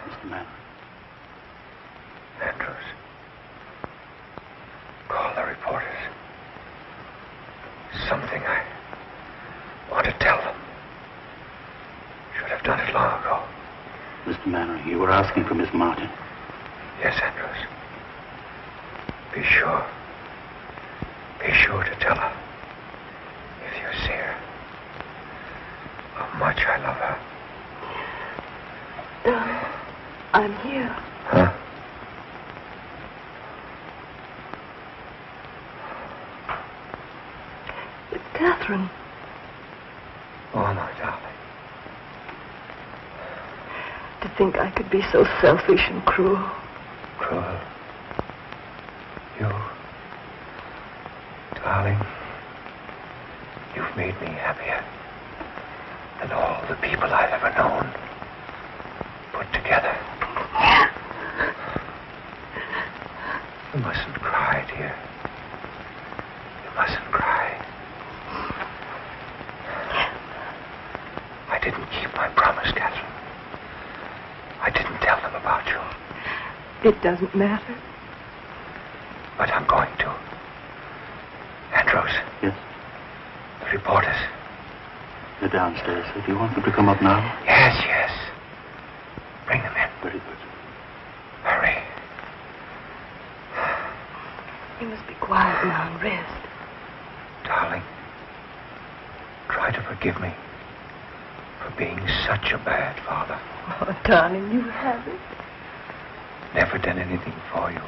Mr. Mannering. Andrews, call the reporters. Something I want to tell them. Should have done it long ago. Mr. Mannering, you were asking for Miss Martin. Yes, Andrews. Be sure. Be sure to tell her. If you see her, how much I love her. Darling, I'm here. Huh? Catherine. Oh, my darling. To think I could be so selfish and cruel. Cruel. You. Darling. You've made me happier than all the people I've ever known put together. You mustn't cry, dear. You mustn't cry. I didn't keep my promise, Catherine. I didn't tell them about you. It doesn't matter. But I'm going to. Andrews. Yes? The reporters. They're downstairs. Do you want them to come up now? Yes, yes. Bring them in. Very good. Hurry. You must be quiet now and rest. Darling, try to forgive me for being such a bad father. Oh, darling, you haven't. Never done anything for you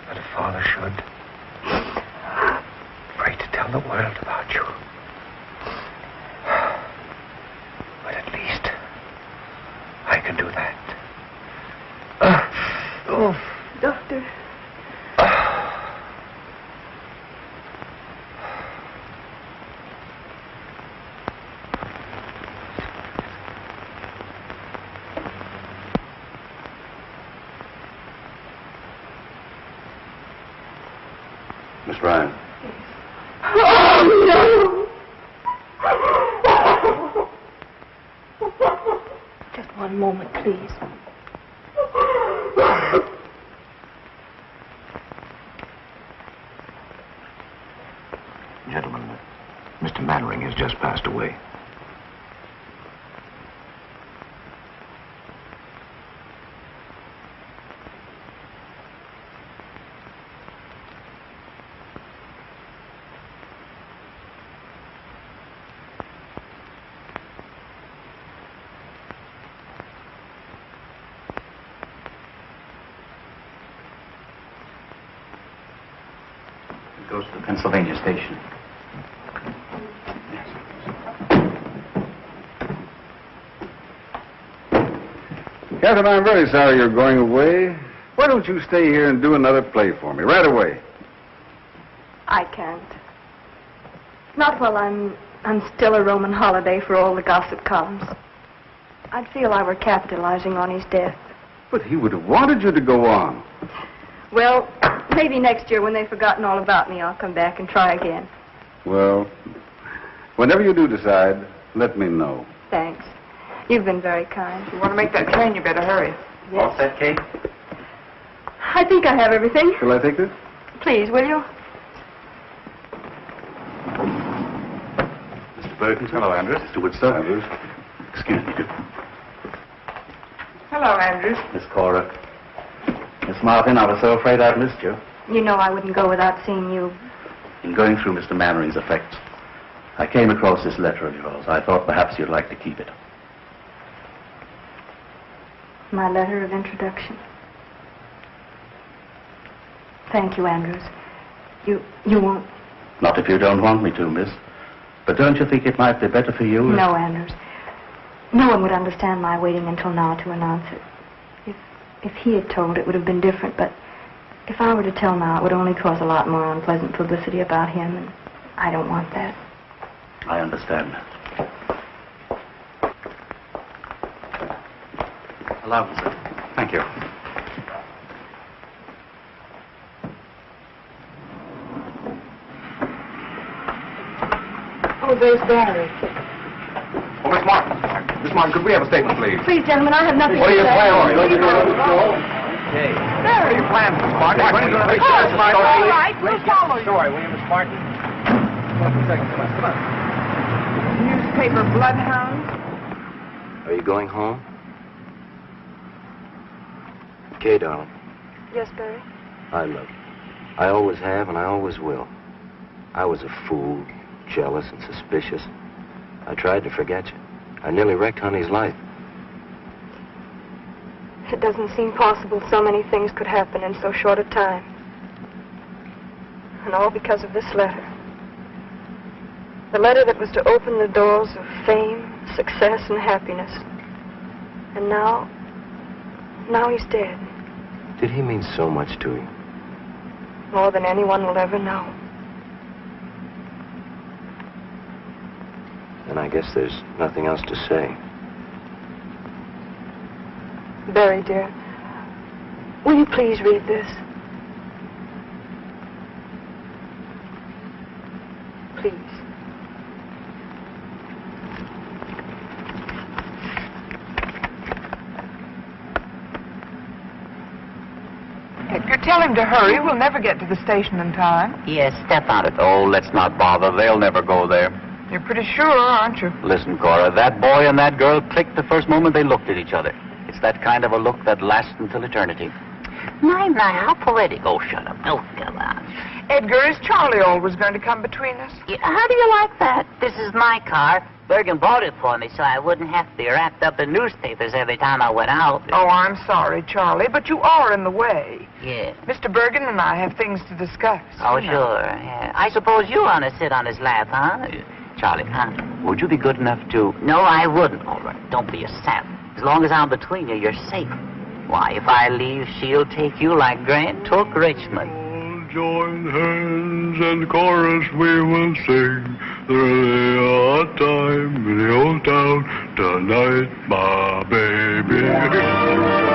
that a father should. Afraid to tell the world about you. But at least I can do that. Doctor. Miss Ryan. Oh, no! Just one moment, please. Gentlemen, Mr. Mannering has just passed away. It goes to the Pennsylvania station. Catherine, I'm very sorry you're going away. Why don't you stay here and do another play for me, right away? I can't. Not while I'm still a Roman holiday for all the gossip columns. I'd feel I were capitalizing on his death. But he would have wanted you to go on. Well, maybe next year when they've forgotten all about me, I'll come back and try again. Well, whenever you do decide, let me know. Thanks. You've been very kind. If you want to make that train, you better hurry. Yes. All set, Kate? I think I have everything. Shall I take this? Please, will you? Mr. Perkins. Hello, Andrews. Mr. Woodstock. Andrews. Excuse me. Hello, Andrews. Miss Cora. Miss Martin, I was so afraid I'd missed you. You know I wouldn't go without seeing you. In going through Mr. Mannering's effects, I came across this letter of yours. I thought perhaps you'd like to keep it. My letter of introduction. Thank you, Andrews. You won't... Not if you don't want me to, miss. But don't you think it might be better for you? No, Andrews. No one would understand my waiting until now to announce it. If he had told, it would have been different, but if I were to tell now, it would only cause a lot more unpleasant publicity about him, and I don't want that. I understand. Allow me, sir. Thank you. Oh, there's Barry. Oh, Miss Martin. Miss Martin, could we have a statement, please? Please, gentlemen, I have nothing What to are your say. plans? Okay. What are your plans, Miss Martin? When are you going to make Oh, all right, we'll follow you. Story, will you, Miss Martin? Come on. Newspaper bloodhound. Are you going home? Kay, darling, Yes, Barry? I love you. I always have, and I always will. I was a fool, jealous and suspicious. I tried to forget you. I nearly wrecked Honey's life. It doesn't seem possible so many things could happen in so short a time. And all because of this letter. The letter that was to open the doors of fame, success, and happiness. And now he's dead. Did he mean so much to you? More than anyone will ever know. And I guess there's nothing else to say. Barry, dear, will you please read this? Please. Edgar, tell him to hurry. We'll never get to the station in time. Yes, step on it. Oh, let's not bother. They'll never go there. You're pretty sure, aren't you? Listen, Cora, that boy and that girl clicked the first moment they looked at each other. It's that kind of a look that lasts until eternity. My, how poetic. Oh, shut up. Oh, come on. Edgar, is Charlie always going to come between us? Yeah, how do you like that? This is my car. Bergen bought it for me so I wouldn't have to be wrapped up in newspapers every time I went out. Oh, I'm sorry, Charlie, but you are in the way. Yeah. Mr. Bergen and I have things to discuss. Oh, sure. Yeah. I suppose you want to sit on his lap, huh? Charlie, would you be good enough to... No, I wouldn't. All right, don't be a sap. As long as I'm between you, you're safe. Why, if I leave, she'll take you like Grant took Richmond. Join hands and chorus we will sing. There's a time in the old town tonight, my baby.